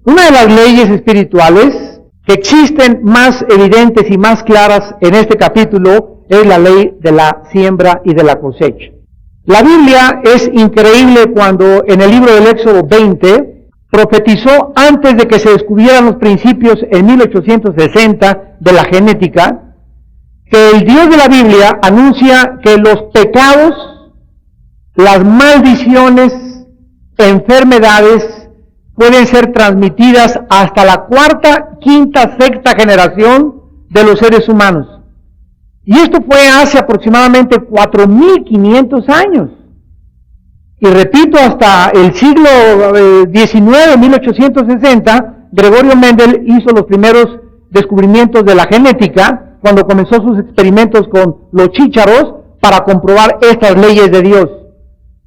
Una de las leyes espirituales que existen más evidentes y más claras en este capítulo es la ley de la siembra y de la cosecha. La Biblia es increíble cuando en el libro del Éxodo 20 profetizó antes de que se descubrieran los principios en 1860 de la genética, que el Dios de la Biblia anuncia que los pecados, las maldiciones, enfermedades, pueden ser transmitidas hasta la cuarta, quinta, sexta generación de los seres humanos. Y esto fue hace aproximadamente 4.500 años. Y repito, hasta el siglo XIX, 1860, Gregorio Mendel hizo los primeros descubrimientos de la genética, cuando comenzó sus experimentos con los chícharos para comprobar estas leyes de Dios.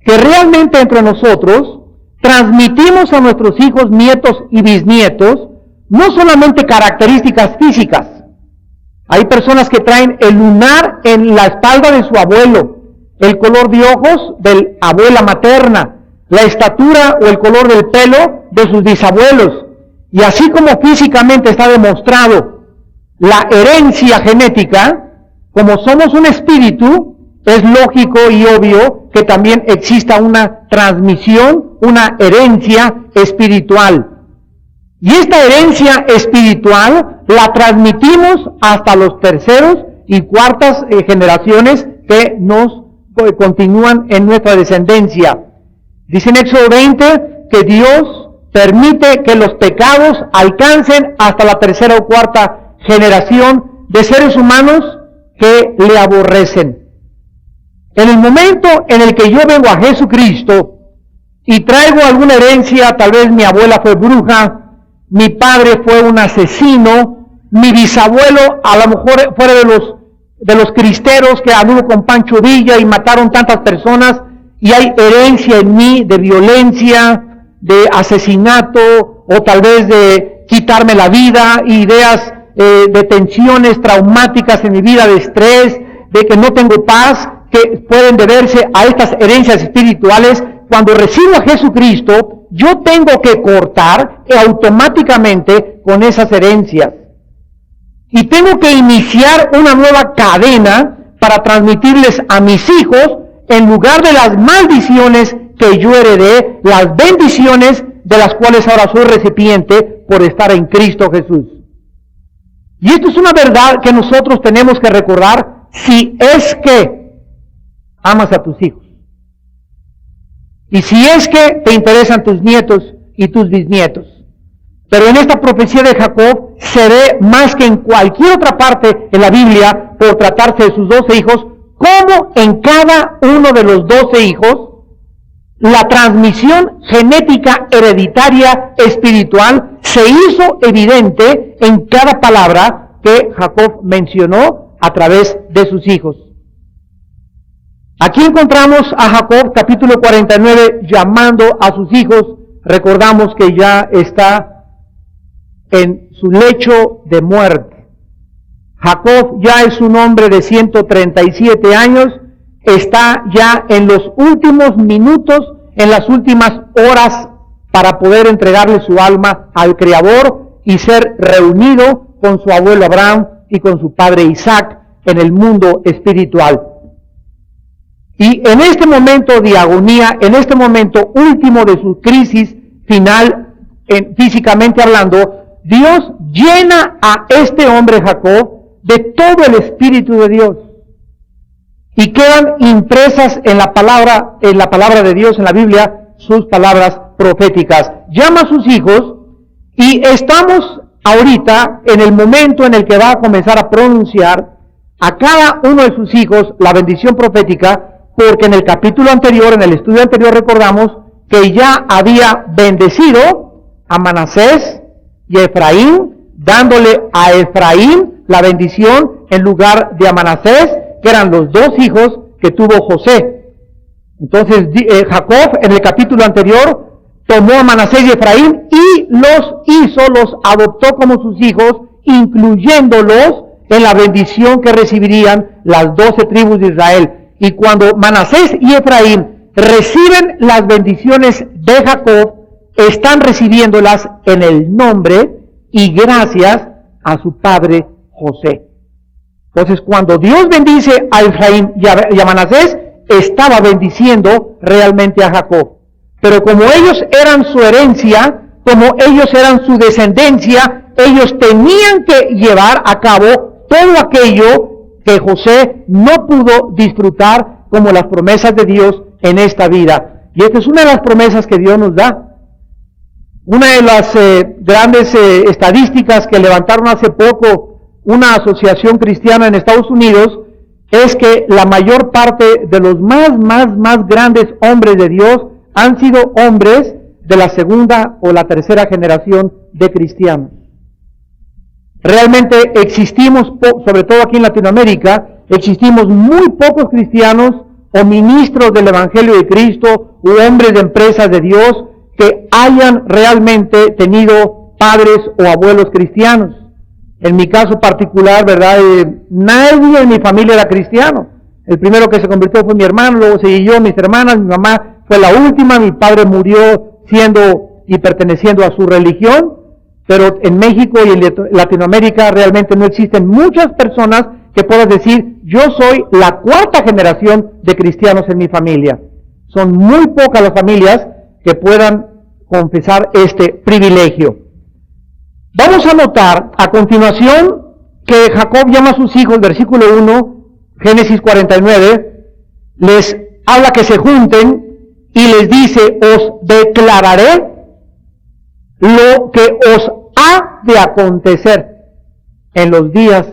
Que realmente entre nosotros transmitimos a nuestros hijos, nietos y bisnietos no solamente características físicas. Hay personas que traen el lunar en la espalda de su abuelo, el color de ojos de la abuela materna, la estatura o el color del pelo de sus bisabuelos. Y así como físicamente está demostrado la herencia genética, como somos un espíritu, es lógico y obvio que también exista una transmisión, una herencia espiritual. Y esta herencia espiritual la transmitimos hasta los terceros y cuartas generaciones que nos continúan en nuestra descendencia. Dice en Éxodo 20 que Dios permite que los pecados alcancen hasta la tercera o cuarta generación de seres humanos que le aborrecen. En el momento en el que yo vengo a Jesucristo y traigo alguna herencia, tal vez mi abuela fue bruja, mi padre fue un asesino, mi bisabuelo a lo mejor fuera de los cristeros que anduvo con Pancho Villa y mataron tantas personas, y hay herencia en mí de violencia, de asesinato, o tal vez de quitarme la vida, ideas de tensiones traumáticas en mi vida, de estrés, de que no tengo paz, que pueden deberse a estas herencias espirituales. Cuando recibo a Jesucristo, yo tengo que cortar automáticamente con esas herencias. Y tengo que iniciar una nueva cadena para transmitirles a mis hijos, en lugar de las maldiciones que yo heredé, las bendiciones de las cuales ahora soy recipiente por estar en Cristo Jesús. Y esto es una verdad que nosotros tenemos que recordar si es que amas a tus hijos. Y si es que te interesan tus nietos y tus bisnietos. Pero en esta profecía de Jacob se ve más que en cualquier otra parte en la Biblia, por tratarse de sus 12 hijos, cómo en cada uno de los 12 hijos la transmisión genética hereditaria espiritual se hizo evidente en cada palabra que Jacob mencionó a través de sus hijos. Aquí encontramos a Jacob, capítulo 49, llamando a sus hijos. Recordamos que ya está en su lecho de muerte. Jacob ya es un hombre de 137 años, está ya en los últimos minutos, en las últimas horas, para poder entregarle su alma al Creador y ser reunido con su abuelo Abraham y con su padre Isaac en el mundo espiritual. Y en este momento de agonía, en este momento último de su crisis final, físicamente hablando, Dios llena a este hombre Jacob de todo el Espíritu de Dios. Y quedan impresas en la palabra de Dios, en la Biblia, sus palabras proféticas. Llama a sus hijos y estamos ahorita en el momento en el que va a comenzar a pronunciar a cada uno de sus hijos la bendición profética, porque en el capítulo anterior, en el estudio anterior, recordamos que ya había bendecido a Manasés, y a Efraín, dándole a Efraín la bendición en lugar de a Manasés, que eran los dos hijos que tuvo José. Entonces Jacob en el capítulo anterior tomó a Manasés y Efraín y los adoptó como sus hijos, incluyéndolos en la bendición que recibirían las 12 tribus de Israel. Y cuando Manasés y Efraín reciben las bendiciones de Jacob, están recibiéndolas en el nombre y gracias a su padre José. Entonces, cuando Dios bendice a Efraín y a Manasés, estaba bendiciendo realmente a Jacob. Pero como ellos eran su herencia, como ellos eran su descendencia, ellos tenían que llevar a cabo todo aquello que José no pudo disfrutar como las promesas de Dios en esta vida. Y esta es una de las promesas que Dios nos da. Una de las grandes estadísticas que levantaron hace poco una asociación cristiana en Estados Unidos es que la mayor parte de los más grandes hombres de Dios han sido hombres de la segunda o la tercera generación de cristianos. Realmente existimos, sobre todo aquí en Latinoamérica, existimos muy pocos cristianos o ministros del Evangelio de Cristo u hombres de empresas de Dios que hayan realmente tenido padres o abuelos cristianos. En mi caso particular, ¿verdad? Nadie en mi familia era cristiano. El primero que se convirtió fue mi hermano, luego seguí yo, mis hermanas, mi mamá fue la última, mi padre murió siendo y perteneciendo a su religión, pero en México y en Latinoamérica realmente no existen muchas personas que puedan decir, yo soy la cuarta generación de cristianos en mi familia. Son muy pocas las familias que puedan confesar este privilegio. Vamos a notar a continuación que Jacob llama a sus hijos, versículo 1, Génesis 49, les habla que se junten y les dice, os declararé lo que os ha de acontecer en los días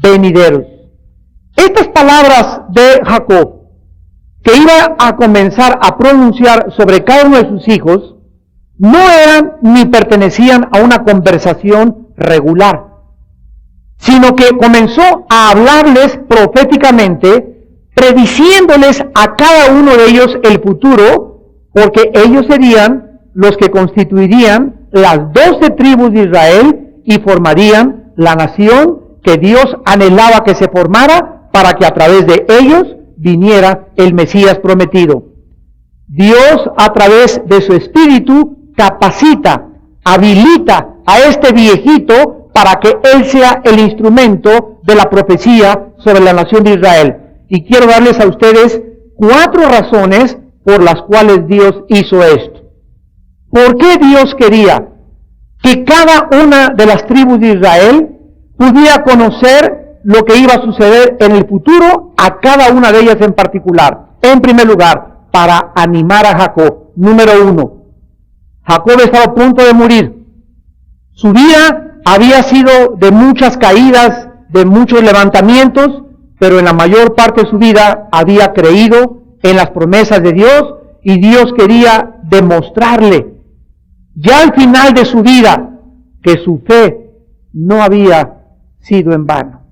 venideros. Estas palabras de Jacob, que iba a comenzar a pronunciar sobre cada uno de sus hijos, no eran ni pertenecían a una conversación regular, sino que comenzó a hablarles proféticamente, prediciéndoles a cada uno de ellos el futuro, porque ellos serían los que constituirían las 12 tribus de Israel y formarían la nación que Dios anhelaba que se formara para que a través de ellos viniera el Mesías prometido. Dios, a través de su Espíritu, capacita, habilita a este viejito para que él sea el instrumento de la profecía sobre la nación de Israel. Y quiero darles a ustedes 4 razones por las cuales Dios hizo esto. ¿Por qué Dios quería que cada una de las tribus de Israel pudiera conocer lo que iba a suceder en el futuro a cada una de ellas en particular? En primer lugar, para animar a Jacob. Número 1. Jacob estaba a punto de morir. Su vida había sido de muchas caídas, de muchos levantamientos, pero en la mayor parte de su vida había creído en las promesas de Dios y Dios quería demostrarle, ya al final de su vida, que su fe no había sido en vano.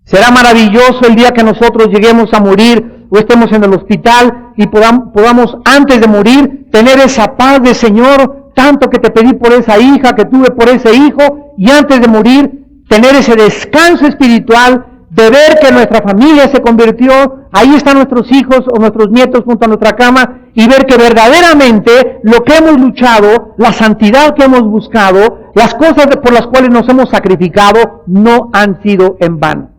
Será maravilloso el día que nosotros lleguemos a morir o estemos en el hospital y podamos antes de morir tener esa paz de Señor, tanto que te pedí por esa hija, que tuve por ese hijo, y antes de morir tener ese descanso espiritual de ver que nuestra familia se convirtió, ahí están nuestros hijos o nuestros nietos junto a nuestra cama, y ver que verdaderamente lo que hemos luchado, la santidad que hemos buscado, las cosas por las cuales nos hemos sacrificado, no han sido en vano.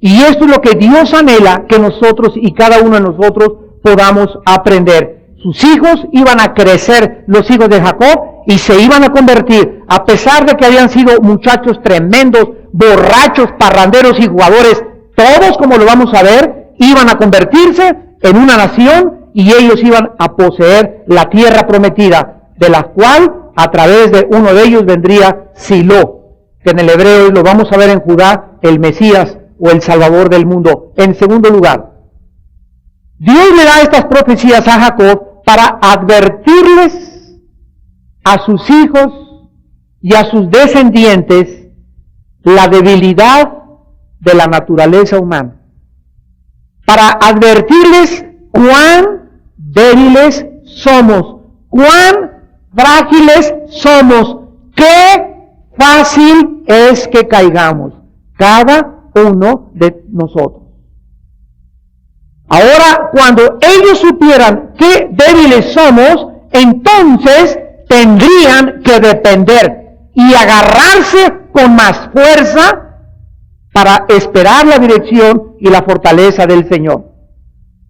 Y esto es lo que Dios anhela que nosotros y cada uno de nosotros podamos aprender. Sus hijos iban a crecer, los hijos de Jacob, y se iban a convertir, a pesar de que habían sido muchachos tremendos, borrachos, parranderos y jugadores, todos, como lo vamos a ver, iban a convertirse en una nación y ellos iban a poseer la tierra prometida, de la cual a través de uno de ellos vendría Silo, que en el hebreo lo vamos a ver en Judá, el Mesías o el Salvador del mundo. En segundo lugar, Dios le da estas profecías a Jacob para advertirles a sus hijos y a sus descendientes la debilidad de la naturaleza humana, para advertirles cuán débiles somos, cuán frágiles somos, qué fácil es que caigamos, cada uno de nosotros. Ahora, cuando ellos supieran qué débiles somos, entonces tendrían que depender y agarrarse con más fuerza para esperar la dirección y la fortaleza del Señor.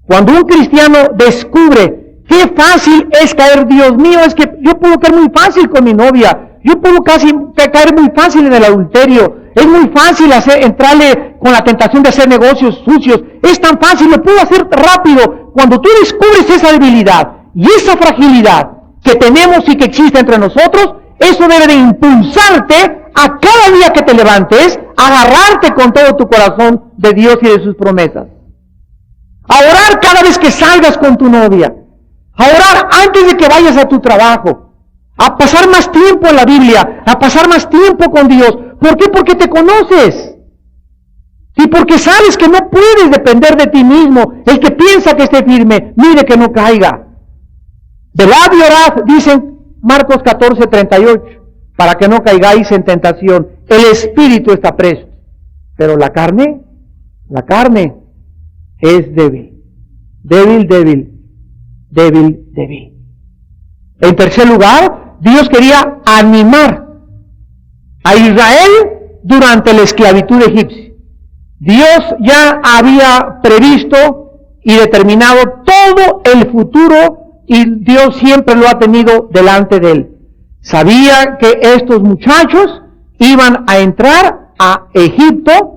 Cuando un cristiano descubre qué fácil es caer, Dios mío, es que yo puedo caer muy fácil con mi novia, yo puedo caer muy fácil en el adulterio, es muy fácil entrarle con la tentación de hacer negocios sucios, es tan fácil, lo puedo hacer rápido. Cuando tú descubres esa debilidad y esa fragilidad que tenemos y que existe entre nosotros, eso debe de impulsarte a cada día que te levantes, agarrarte con todo tu corazón de Dios y de sus promesas. A orar cada vez que salgas con tu novia. A orar antes de que vayas a tu trabajo. A pasar más tiempo en la Biblia. A pasar más tiempo con Dios. ¿Por qué? Porque te conoces. Y porque sabes que no puedes depender de ti mismo. El que piensa que esté firme, mire que no caiga. Velad y orad, dicen Marcos 14:38, para que no caigáis en tentación. El espíritu está presto, pero la carne es débil. Débil. En tercer lugar, Dios quería animar a Israel durante la esclavitud egipcia. Dios ya había previsto y determinado todo el futuro y Dios siempre lo ha tenido delante de él. Sabía que estos muchachos iban a entrar a Egipto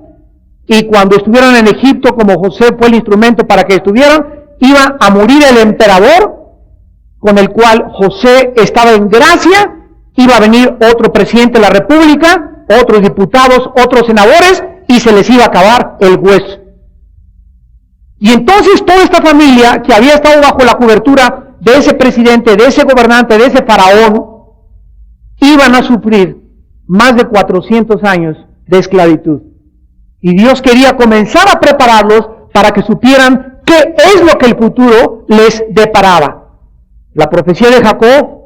y cuando estuvieran en Egipto, como José fue el instrumento para que estuvieran, iba a morir el emperador con el cual José estaba en gracia, iba a venir otro presidente de la república, otros diputados, otros senadores, y se les iba a acabar el hueso. Y entonces toda esta familia que había estado bajo la cobertura de ese presidente, de ese gobernante, de ese faraón, iban a sufrir más de 400 años de esclavitud. Y Dios quería comenzar a prepararlos para que supieran qué es lo que el futuro les deparaba. La profecía de Jacob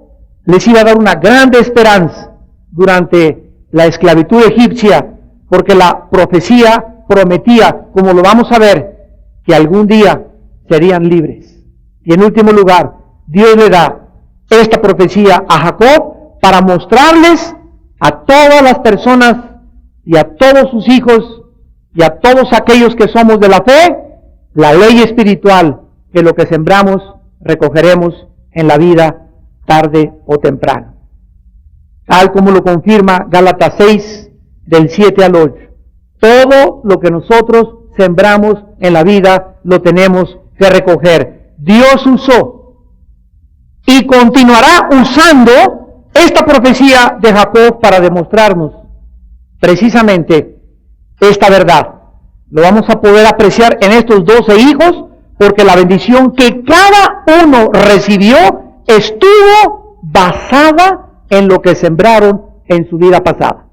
les iba a dar una grande esperanza durante la esclavitud egipcia, porque la profecía prometía, como lo vamos a ver, que algún día serían libres. Y en último lugar, Dios le da esta profecía a Jacob para mostrarles a todas las personas y a todos sus hijos y a todos aquellos que somos de la fe, la ley espiritual, que lo que sembramos recogeremos en la vida tarde o temprano. Tal como lo confirma Gálatas 6, del 7 al 8. Todo lo que nosotros sembramos en la vida lo tenemos que recoger. Dios usó y continuará usando esta profecía de Jacob para demostrarnos precisamente esta verdad. Lo vamos a poder apreciar en estos 12 hijos, porque la bendición que cada uno recibió estuvo basada en lo que sembraron en su vida pasada.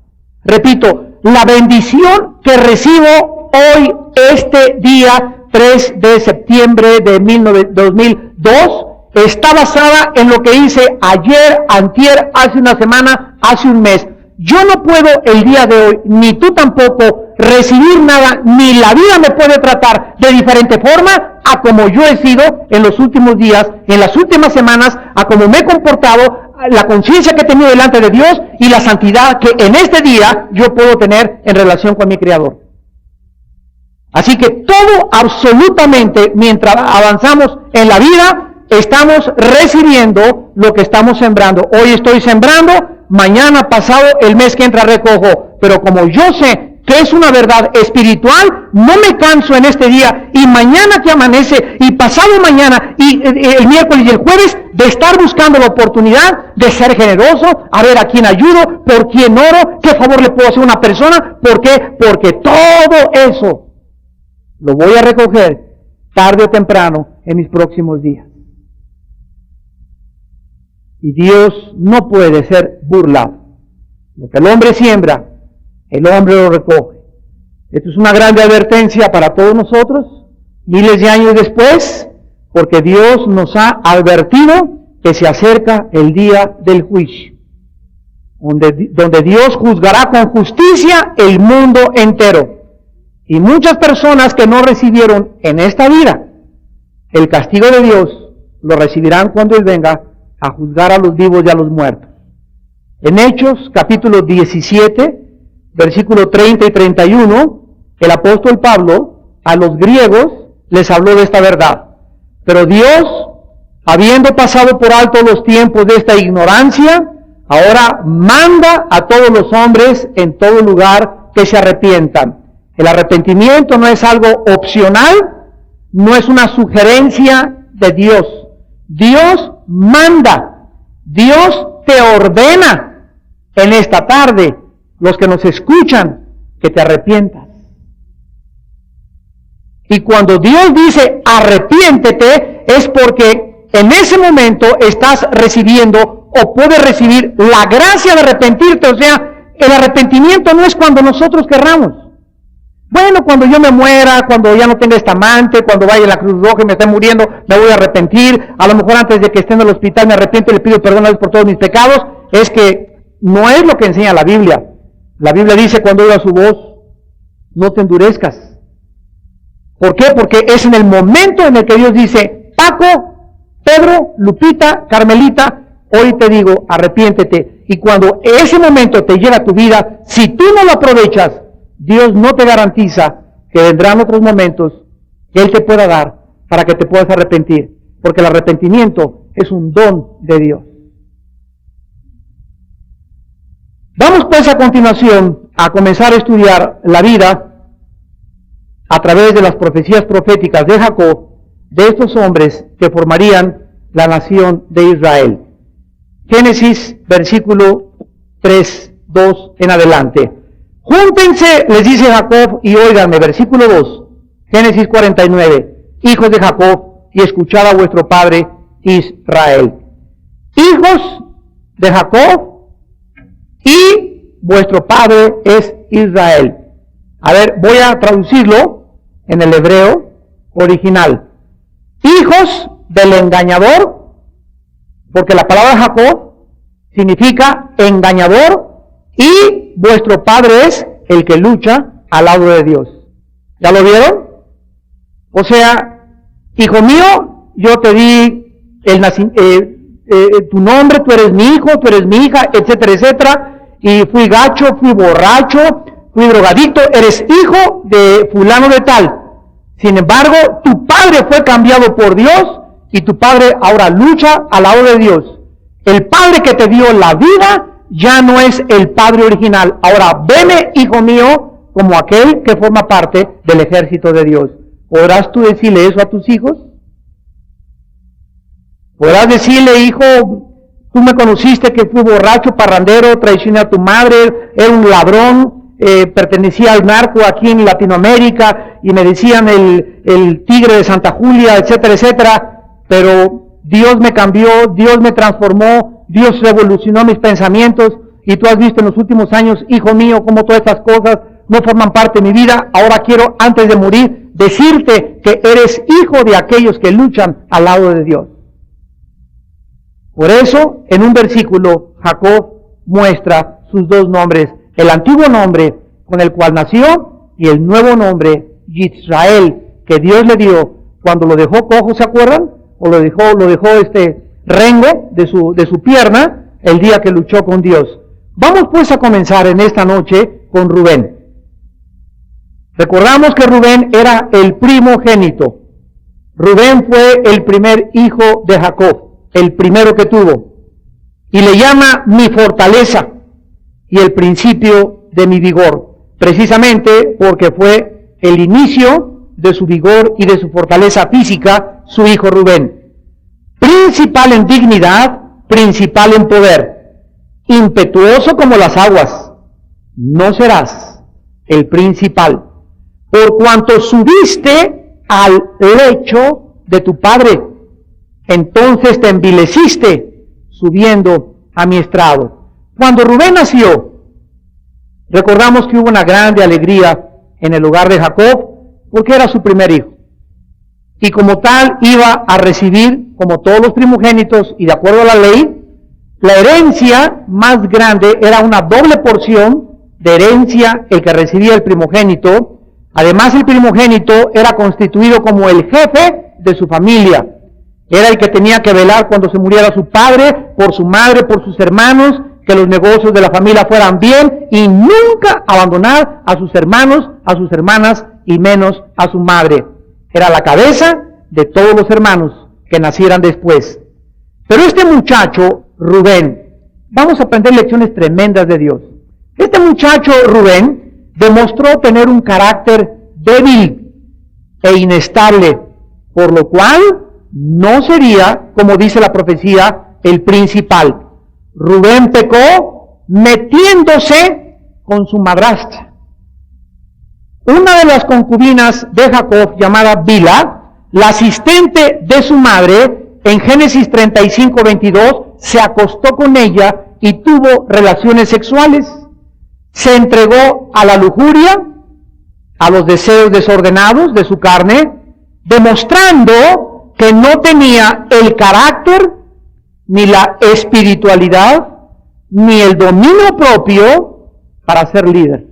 Repito, la bendición que recibo hoy, este día 3 de septiembre de 2002, está basada en lo que hice ayer, antier, hace una semana, hace un mes. Yo no puedo el día de hoy, ni tú tampoco, recibir nada, ni la vida me puede tratar de diferente forma a como yo he sido en los últimos días, en las últimas semanas, a como me he comportado, la conciencia que he tenido delante de Dios y la santidad que en este día yo puedo tener en relación con mi Creador. Así que todo, absolutamente, mientras avanzamos en la vida, estamos recibiendo lo que estamos sembrando. Hoy estoy sembrando, mañana, pasado, el mes que entra recojo. Pero como yo sé que es una verdad espiritual, no me canso en este día y mañana que amanece y pasado mañana y el miércoles y el jueves de estar buscando la oportunidad de ser generoso, a ver a quién ayudo, por quién oro, qué favor le puedo hacer a una persona. ¿Por qué? Porque todo eso lo voy a recoger tarde o temprano en mis próximos días. y Dios no puede ser burlado. Lo que el hombre siembra, el hombre lo recoge. Esto es una grande advertencia para todos nosotros, miles de años después, porque Dios nos ha advertido que se acerca el día del juicio, donde Dios juzgará con justicia el mundo entero. Y muchas personas que no recibieron en esta vida el castigo de Dios, lo recibirán cuando Él venga a juzgar a los vivos y a los muertos. En Hechos, capítulo 17, versículo 30 y 31, el apóstol Pablo a los griegos les habló de esta verdad. Pero Dios, habiendo pasado por alto los tiempos de esta ignorancia, ahora manda a todos los hombres en todo lugar que se arrepientan. El arrepentimiento no es algo opcional, no es una sugerencia de Dios. Dios manda, Dios te ordena en esta tarde, los que nos escuchan, que te arrepientas. Y cuando Dios dice arrepiéntete, es porque en ese momento estás recibiendo o puedes recibir la gracia de arrepentirte. O sea, el arrepentimiento no es cuando nosotros querramos. Bueno, cuando yo me muera, cuando ya no tenga esta amante, cuando vaya a la Cruz Roja y me esté muriendo, me voy a arrepentir. A lo mejor antes de que esté en el hospital me arrepiento y le pido perdón a Dios por todos mis pecados. Es que no es lo que enseña la Biblia. La Biblia dice, cuando oigas su voz, no te endurezcas. ¿Por qué? Porque es en el momento en el que Dios dice, Paco, Pedro, Lupita, Carmelita, hoy te digo, arrepiéntete. Y cuando ese momento te llega a tu vida, si tú no lo aprovechas, Dios no te garantiza que vendrán otros momentos que Él te pueda dar para que te puedas arrepentir. Porque el arrepentimiento es un don de Dios. Vamos pues a continuación a comenzar a estudiar la vida a través de las profecías proféticas de Jacob, de estos hombres que formarían la nación de Israel. Génesis, versículo 3, 2 en adelante. Júntense, les dice Jacob, y óiganme, versículo 2, Génesis 49, hijos de Jacob, y escuchad a vuestro padre Israel. Hijos de Jacob, y vuestro padre es Israel. A ver, voy a traducirlo en el hebreo original. Hijos del engañador, porque la palabra Jacob significa engañador, y vuestro padre es el que lucha al lado de Dios. ¿Ya lo vieron? O sea, hijo mío, yo te di tu nombre, tú eres mi hijo, tú eres mi hija, etcétera, etcétera, y fui gacho, fui borracho, fui drogadicto, eres hijo de fulano de tal. Sin embargo, tu padre fue cambiado por Dios y tu padre ahora lucha al lado de Dios. El padre que te dio la vida ya no es el padre original. Ahora, veme, hijo mío, como aquel que forma parte del ejército de Dios. ¿Podrás tú decirle eso a tus hijos? ¿Podrás decirle, hijo, tú me conociste que fui borracho, parrandero, traicioné a tu madre, era un ladrón, pertenecía al narco aquí en Latinoamérica y me decían el tigre de Santa Julia, etcétera, etcétera, pero Dios me cambió, Dios me transformó, Dios revolucionó mis pensamientos y tú has visto en los últimos años, hijo mío, cómo todas estas cosas no forman parte de mi vida? Ahora quiero, antes de morir, decirte que eres hijo de aquellos que luchan al lado de Dios. Por eso, en un versículo, Jacob muestra sus dos nombres, el antiguo nombre con el cual nació y el nuevo nombre, Israel, que Dios le dio cuando lo dejó cojo, ¿se acuerdan? O lo dejó rengo de su pierna el día que luchó con Dios. Vamos pues a comenzar en esta noche con Rubén. Recordamos que Rubén era el primogénito. Rubén fue el primer hijo de Jacob, el primero que tuvo. Y le llama mi fortaleza y el principio de mi vigor, precisamente porque fue el inicio de su vigor y de su fortaleza física, su hijo Rubén. Principal en dignidad, principal en poder, impetuoso como las aguas, no serás el principal, por cuanto subiste al lecho de tu padre, entonces te envileciste subiendo a mi estrado. Cuando Rubén nació, recordamos que hubo una grande alegría en el hogar de Jacob, porque era su primer hijo. Y como tal iba a recibir, como todos los primogénitos, y de acuerdo a la ley, la herencia más grande era una doble porción de herencia el que recibía el primogénito. Además, el primogénito era constituido como el jefe de su familia. Era el que tenía que velar cuando se muriera su padre, por su madre, por sus hermanos, que los negocios de la familia fueran bien, y nunca abandonar a sus hermanos, a sus hermanas, y menos a su madre. Era la cabeza de todos los hermanos que nacieran después. Pero este muchacho, Rubén, vamos a aprender lecciones tremendas de Dios. Este muchacho, Rubén, demostró tener un carácter débil e inestable, por lo cual no sería, como dice la profecía, el principal. Rubén pecó metiéndose con su madrastra. Una de las concubinas de Jacob, llamada Bila, la asistente de su madre, en Génesis 35:22, se acostó con ella y tuvo relaciones sexuales. Se entregó a la lujuria, a los deseos desordenados de su carne, demostrando que no tenía el carácter, ni la espiritualidad, ni el dominio propio para ser líder.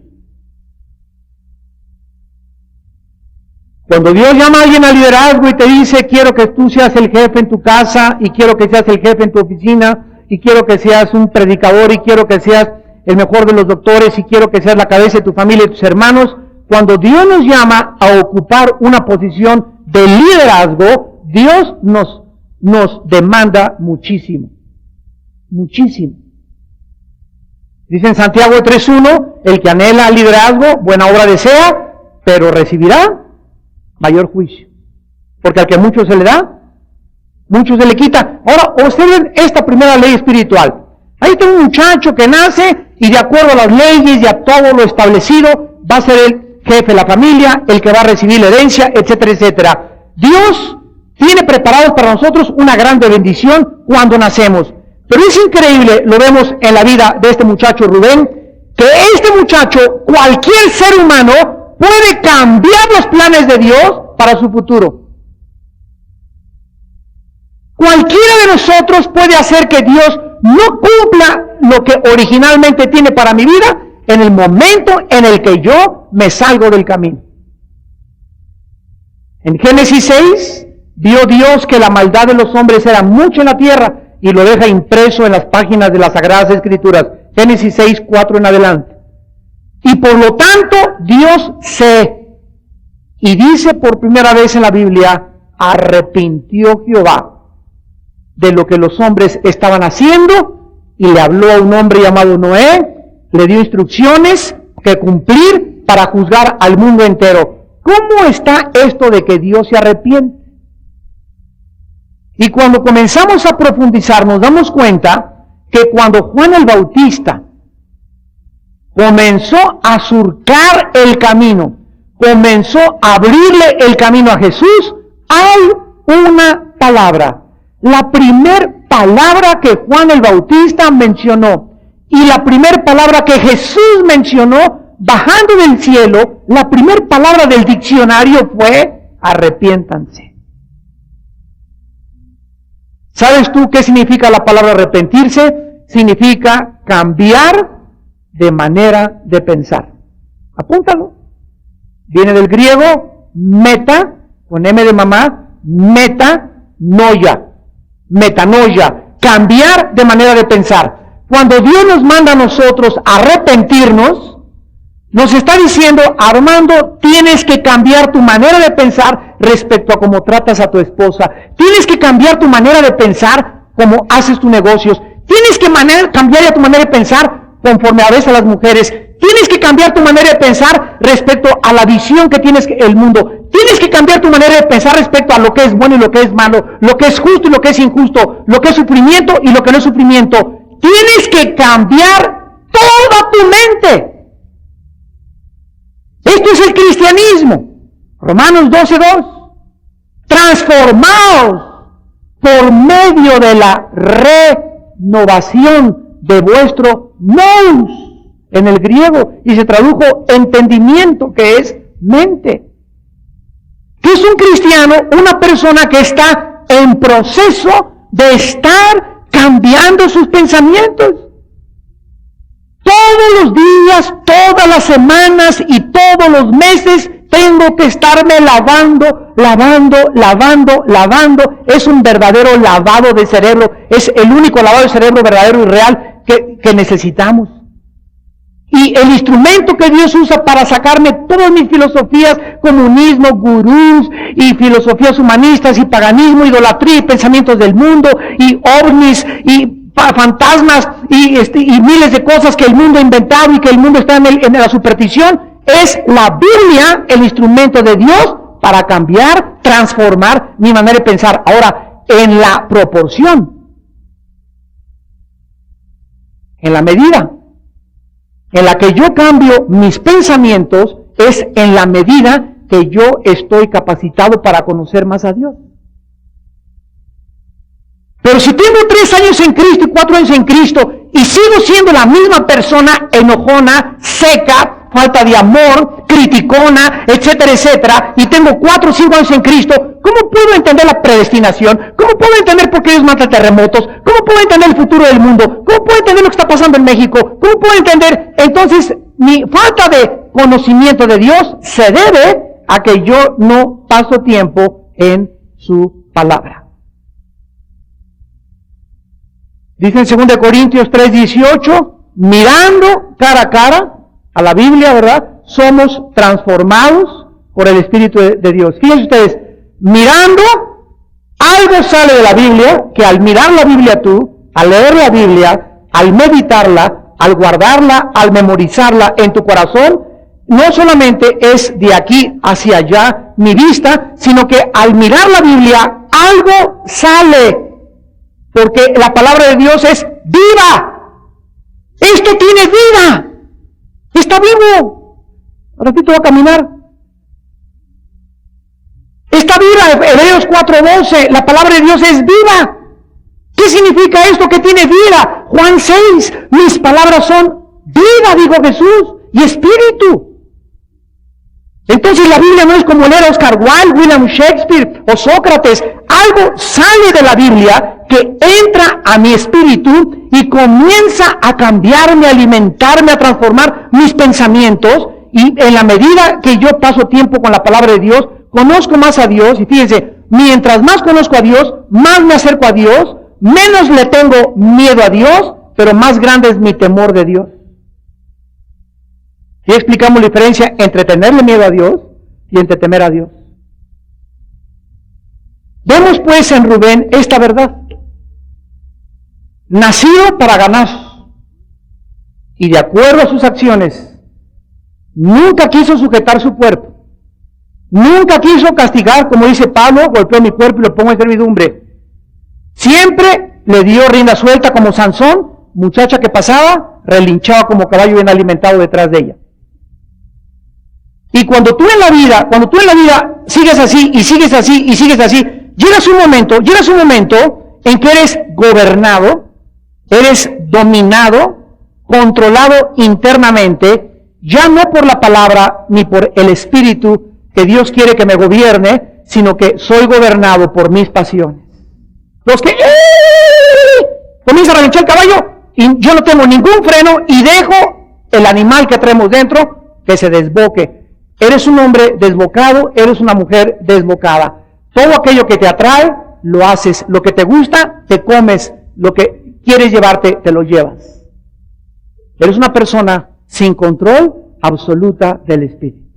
Cuando Dios llama a alguien al liderazgo y te dice, quiero que tú seas el jefe en tu casa, y quiero que seas el jefe en tu oficina, y quiero que seas un predicador, y quiero que seas el mejor de los doctores, y quiero que seas la cabeza de tu familia y tus hermanos, cuando Dios nos llama a ocupar una posición de liderazgo, Dios nos demanda muchísimo, muchísimo. Dice en Santiago 3:1, el que anhela el liderazgo, buena obra desea, pero recibirá mayor juicio. Porque al que mucho se le da, mucho se le quita. Ahora, observen esta primera ley espiritual. Ahí está un muchacho que nace y de acuerdo a las leyes y a todo lo establecido, va a ser el jefe de la familia, el que va a recibir la herencia, etcétera, etcétera. Dios tiene preparado para nosotros una grande bendición cuando nacemos. Pero es increíble, lo vemos en la vida de este muchacho Rubén, que este muchacho, cualquier ser humano, puede cambiar los planes de Dios para su futuro. Cualquiera de nosotros puede hacer que Dios no cumpla lo que originalmente tiene para mi vida en el momento en el que yo me salgo del camino. En Génesis 6, vio Dios que la maldad de los hombres era mucho en la tierra y lo deja impreso en las páginas de las Sagradas Escrituras. Génesis 6, 4 en adelante. Y por lo tanto, Dios y dice por primera vez en la Biblia, arrepintió Jehová de lo que los hombres estaban haciendo y le habló a un hombre llamado Noé, le dio instrucciones que cumplir para juzgar al mundo entero. ¿Cómo está esto de que Dios se arrepiente? Y cuando comenzamos a profundizar nos damos cuenta que cuando Juan el Bautista comenzó a surcar el camino, comenzó a abrirle el camino a Jesús, hay una palabra, la primer palabra que Juan el Bautista mencionó, y la primer palabra que Jesús mencionó, bajando del cielo, la primer palabra del diccionario fue, arrepiéntanse. ¿Sabes tú qué significa la palabra arrepentirse? Significa cambiar de manera de pensar. Apúntalo. Viene del griego meta, con M de mamá, metanoia, cambiar de manera de pensar. Cuando Dios nos manda a nosotros arrepentirnos, nos está diciendo, Armando, tienes que cambiar tu manera de pensar respecto a cómo tratas a tu esposa. Tienes que cambiar tu manera de pensar cómo haces tus negocios. Tienes que cambiar tu manera de pensar conforme ves a las mujeres. Tienes que cambiar tu manera de pensar respecto a la visión que tienes del mundo. Tienes que cambiar tu manera de pensar respecto a lo que es bueno y lo que es malo, lo que es justo y lo que es injusto, lo que es sufrimiento y lo que no es sufrimiento. Tienes que cambiar toda tu mente. Esto es el cristianismo. Romanos 12:2. Transformaos por medio de la renovación de vuestro nous en el griego, y se tradujo entendimiento, que es mente. ¿Qué es un cristiano? Una persona que está en proceso de estar cambiando sus pensamientos. Todos los días, todas las semanas y todos los meses tengo que estarme lavando. Es un verdadero lavado de cerebro. Es el único lavado de cerebro verdadero y real que necesitamos. Y el instrumento que Dios usa para sacarme todas mis filosofías, comunismo, gurús, y filosofías humanistas, y paganismo, idolatría, y pensamientos del mundo, y ovnis, y fantasmas, y miles de cosas que el mundo ha inventado y que el mundo está en la superstición, es la Biblia el instrumento de Dios para cambiar, transformar mi manera de pensar. Ahora, en la proporción, en la medida en la que yo cambio mis pensamientos, es en la medida que yo estoy capacitado para conocer más a Dios. Pero si tengo 3 años en Cristo y 4 años en Cristo, y sigo siendo la misma persona enojona, seca, falta de amor, criticona, etcétera, etcétera, y tengo 4 o 5 años en Cristo, ¿cómo puedo entender la predestinación? ¿Cómo puedo entender por qué Dios mata terremotos? ¿Cómo puedo entender el futuro del mundo? ¿Cómo puedo entender lo que está pasando en México? ¿Cómo puedo entender? Entonces, mi falta de conocimiento de Dios se debe a que yo no paso tiempo en su palabra. Dice en 2 Corintios 3:18, mirando cara a cara a la Biblia, ¿verdad? Somos transformados por el Espíritu de Dios. Fíjense ustedes, mirando, algo sale de la Biblia, que al mirar la Biblia tú, al leer la Biblia, al meditarla, al guardarla, al memorizarla en tu corazón, no solamente es de aquí hacia allá mi vista, sino que al mirar la Biblia, algo sale. Porque la palabra de Dios es viva. Esto tiene vida. Está vivo. Ahora sí te va a caminar. Está viva. Hebreos 4:12. La palabra de Dios es viva. ¿Qué significa esto? Que tiene vida. Juan 6. Mis palabras son vida, dijo Jesús, y espíritu. Entonces la Biblia no es como leer a Oscar Wilde, William Shakespeare o Sócrates. Algo sale de la Biblia que entra a mi espíritu y comienza a cambiarme, a alimentarme, a transformar mis pensamientos. Y en la medida que yo paso tiempo con la palabra de Dios, conozco más a Dios. Y fíjense, mientras más conozco a Dios, más me acerco a Dios, menos le tengo miedo a Dios, pero más grande es mi temor de Dios. Y explicamos la diferencia entre tenerle miedo a Dios y entre temer a Dios. Vemos pues en Rubén esta verdad. Nacido para ganar, y de acuerdo a sus acciones, nunca quiso sujetar su cuerpo, nunca quiso castigar, como dice Pablo, golpeó mi cuerpo y lo pongo en servidumbre. Siempre le dio rienda suelta como Sansón, muchacha que pasaba, relinchaba como caballo bien alimentado detrás de ella. Y cuando tú en la vida sigues así, y sigues así, y sigues así, llegas un momento en que eres gobernado, eres dominado, controlado internamente, ya no por la palabra ni por el Espíritu que Dios quiere que me gobierne, sino que soy gobernado por mis pasiones. Los que comienza a relinchar el caballo y yo no tengo ningún freno y dejo el animal que traemos dentro que se desboque. Eres un hombre desbocado, eres una mujer desbocada. Todo aquello que te atrae, lo haces. Lo que te gusta, te comes. Lo que quieres llevarte, te lo llevas. Eres una persona sin control absoluta del espíritu.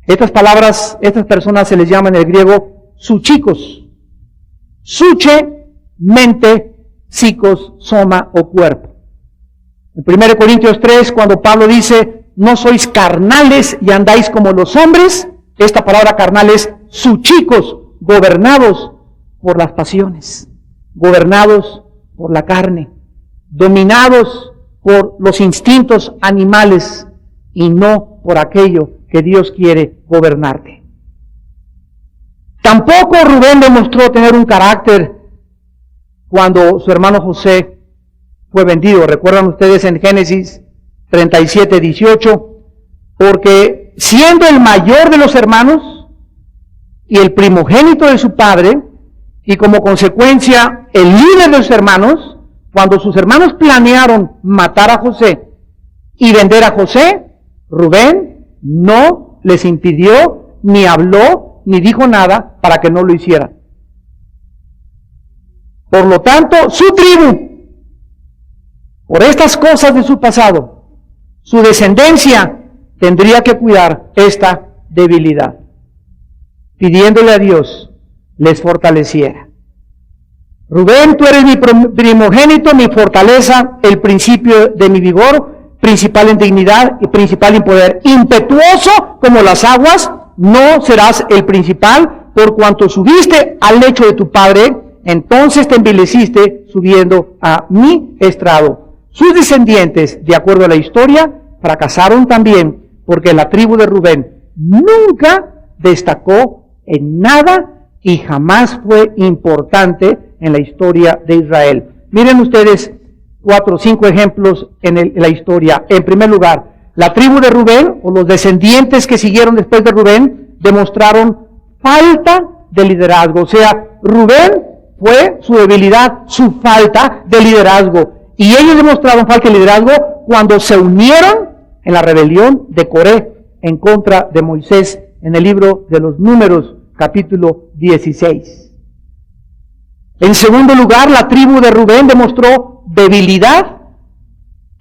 Estas personas se les llama en el griego suchicos. Suche, mente, psicos, soma o cuerpo. En 1 Corintios 3, cuando Pablo dice, no sois carnales y andáis como los hombres, esta palabra carnal es suchicos, gobernados por las pasiones, gobernados por la carne, dominados por los instintos animales y no por aquello que Dios quiere gobernarte. Tampoco Rubén demostró tener un carácter cuando su hermano José fue vendido. Recuerdan ustedes en Génesis 37:18, porque siendo el mayor de los hermanos y el primogénito de su padre, y como consecuencia el líder de sus hermanos, cuando sus hermanos planearon matar a José y vender a José, Rubén no les impidió, ni habló, ni dijo nada para que no lo hicieran. Por lo tanto, su tribu, por estas cosas de su pasado, su descendencia tendría que cuidar esta debilidad, pidiéndole a Dios les fortaleciera. Rubén, tú eres mi primogénito, mi fortaleza, el principio de mi vigor, principal en dignidad y principal en poder. Impetuoso como las aguas, no serás el principal, por cuanto subiste al lecho de tu padre, entonces te envileciste subiendo a mi estrado. Sus descendientes, de acuerdo a la historia, fracasaron también, porque la tribu de Rubén nunca destacó en nada y jamás fue importante en la historia de Israel. Miren ustedes 4 o 5 ejemplos en la historia. En primer lugar, la tribu de Rubén, o los descendientes que siguieron después de Rubén, demostraron falta de liderazgo. O sea, Rubén fue su debilidad, su falta de liderazgo. Y ellos demostraron falta de liderazgo cuando se unieron en la rebelión de Coré en contra de Moisés en el libro de los Números, capítulo 16. En segundo lugar, la tribu de Rubén demostró debilidad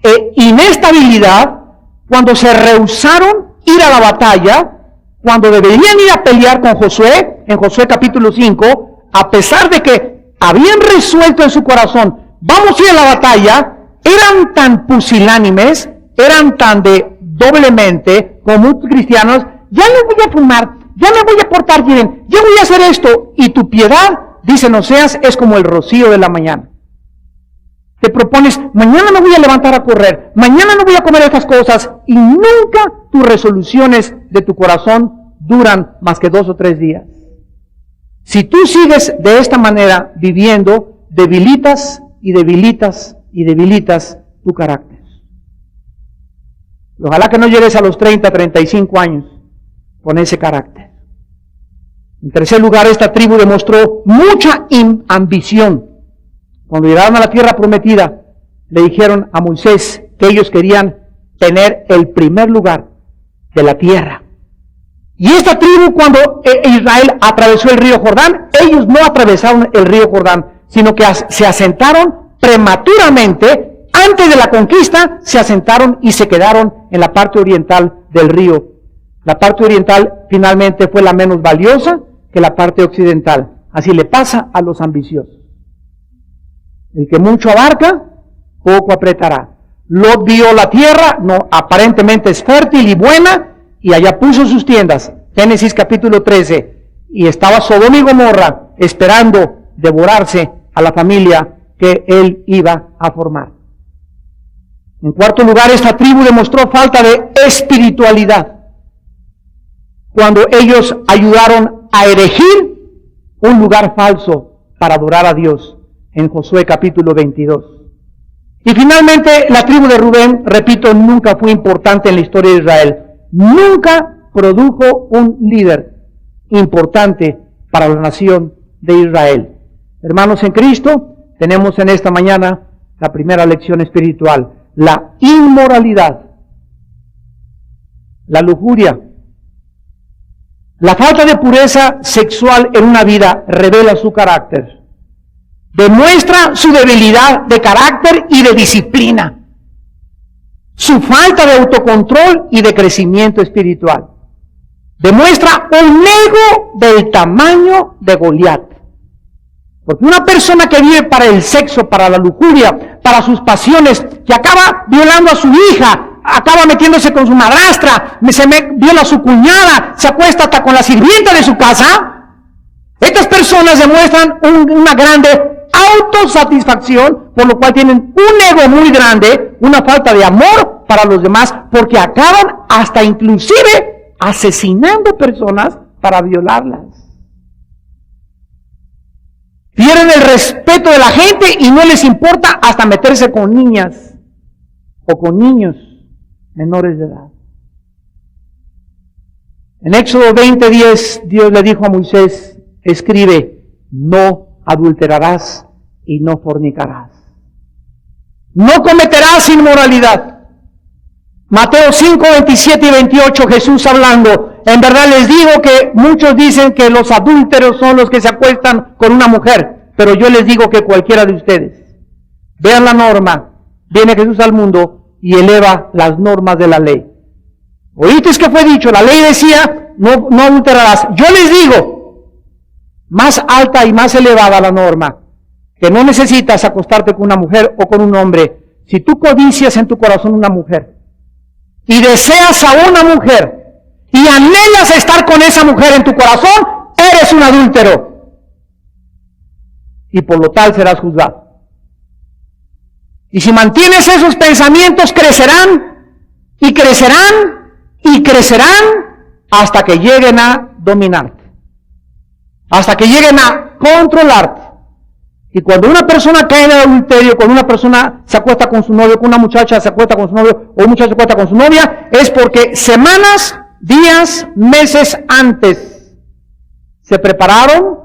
e inestabilidad cuando se rehusaron ir a la batalla, cuando deberían ir a pelear con Josué, en Josué capítulo 5, a pesar de que habían resuelto en su corazón, vamos a ir a la batalla, eran tan pusilánimes, eran tan de doblemente, como muchos cristianos, ya no voy a fumar, ya me voy a portar bien, ya voy a hacer esto, y tu piedad, dicen Oseas, es como el rocío de la mañana. Te propones, mañana me voy a levantar a correr, mañana no voy a comer estas cosas, y nunca tus resoluciones de tu corazón duran más que 2 o 3 días. Si tú sigues de esta manera viviendo, debilitas y debilitas y debilitas tu carácter. Ojalá que no llegues a los 30, 35 años con ese carácter. En tercer lugar, esta tribu demostró mucha ambición. Cuando llegaron a la tierra prometida, le dijeron a Moisés que ellos querían tener el primer lugar de la tierra. Y esta tribu, cuando Israel atravesó el río Jordán, ellos no atravesaron el río Jordán, sino que se asentaron prematuramente. Antes de la conquista, se asentaron y se quedaron en la parte oriental del río. La parte oriental finalmente fue la menos valiosa que la parte occidental. Así le pasa a los ambiciosos. El que mucho abarca, poco apretará. Lot vio la tierra, no, aparentemente es fértil y buena, y allá puso sus tiendas. Génesis capítulo 13. Y estaba Sodoma y Gomorra esperando devorarse a la familia que él iba a formar. En cuarto lugar, esta tribu demostró falta de espiritualidad cuando ellos ayudaron a erigir un lugar falso para adorar a Dios en Josué capítulo 22. Y finalmente, la tribu de Rubén, repito, nunca fue importante en la historia de Israel. Nunca produjo un líder importante para la nación de Israel. Hermanos en Cristo, tenemos en esta mañana la primera lección espiritual. La inmoralidad, la lujuria, la falta de pureza sexual en una vida revela su carácter. Demuestra su debilidad de carácter y de disciplina. Su falta de autocontrol y de crecimiento espiritual. Demuestra un ego del tamaño de Goliat. Porque una persona que vive para el sexo, para la lujuria, para sus pasiones, que acaba violando a su hija, acaba metiéndose con su madrastra, viola a su cuñada, se acuesta hasta con la sirvienta de su casa, estas personas demuestran una grande autosatisfacción, por lo cual tienen un ego muy grande, una falta de amor para los demás, porque acaban hasta inclusive asesinando personas para violarlas. Pierden el respeto de la gente y no les importa hasta meterse con niñas o con niños menores de edad. En Éxodo 20:10, Dios le dijo a Moisés, escribe, no adulterarás y no fornicarás. No cometerás inmoralidad. Mateo 5:27 y 28, Jesús hablando, en verdad les digo que muchos dicen que los adúlteros son los que se acuestan con una mujer, pero yo les digo que cualquiera de ustedes. Vean la norma, viene Jesús al mundo y eleva las normas de la ley. Oíste que fue dicho, la ley decía, no adulterarás. Yo les digo, más alta y más elevada la norma, que no necesitas acostarte con una mujer o con un hombre. Si tú codicias en tu corazón una mujer, y deseas a una mujer, y anhelas estar con esa mujer en tu corazón, eres un adúltero. Y por lo tal serás juzgado. Y si mantienes esos pensamientos, crecerán, y crecerán, y crecerán, hasta que lleguen a dominarte. Hasta que lleguen a controlarte. Y cuando una persona cae en el adulterio, cuando una persona se acuesta con su novio, cuando una muchacha se acuesta con su novio, o un muchacho se acuesta con su novia, es porque semanas, días, meses antes se prepararon,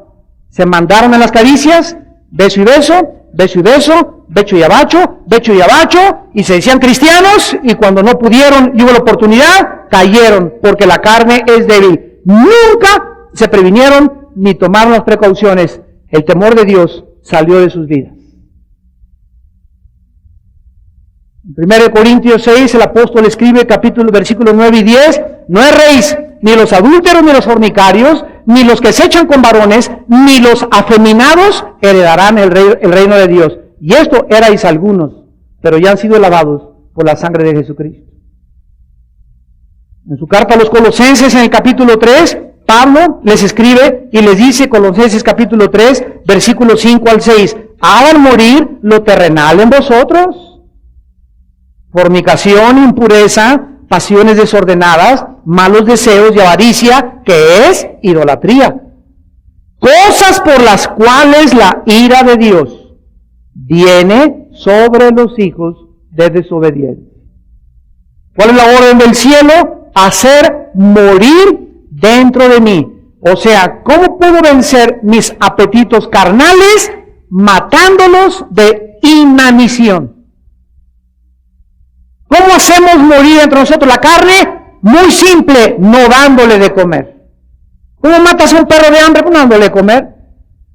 se mandaron en las caricias, beso y beso, beso y beso, becho y abacho, y se decían cristianos, y cuando no pudieron y hubo la oportunidad, cayeron, porque la carne es débil. Nunca se previnieron ni tomaron las precauciones. El temor de Dios salió de sus vidas. En 1 Corintios 6, el apóstol escribe versículos 9 y 10, no erréis, ni los adúlteros, ni los fornicarios, ni los que se echan con varones, ni los afeminados heredarán el reino de Dios. Y esto erais algunos, pero ya han sido lavados por la sangre de Jesucristo. En su carta a los Colosenses, en el capítulo 3, Pablo les escribe y les dice, Colosenses capítulo 3, versículos 5 al 6, hagan morir lo terrenal en vosotros, fornicación, impureza, pasiones desordenadas, malos deseos y avaricia, que es idolatría. Cosas por las cuales la ira de Dios viene sobre los hijos de desobediencia. ¿Cuál es la orden del cielo? Hacer morir dentro de mí. O sea, ¿cómo puedo vencer mis apetitos carnales? Matándolos de inanición. ¿Cómo hacemos morir entre nosotros la carne? Muy simple, no dándole de comer. ¿Cómo matas a un perro de hambre? No dándole de comer.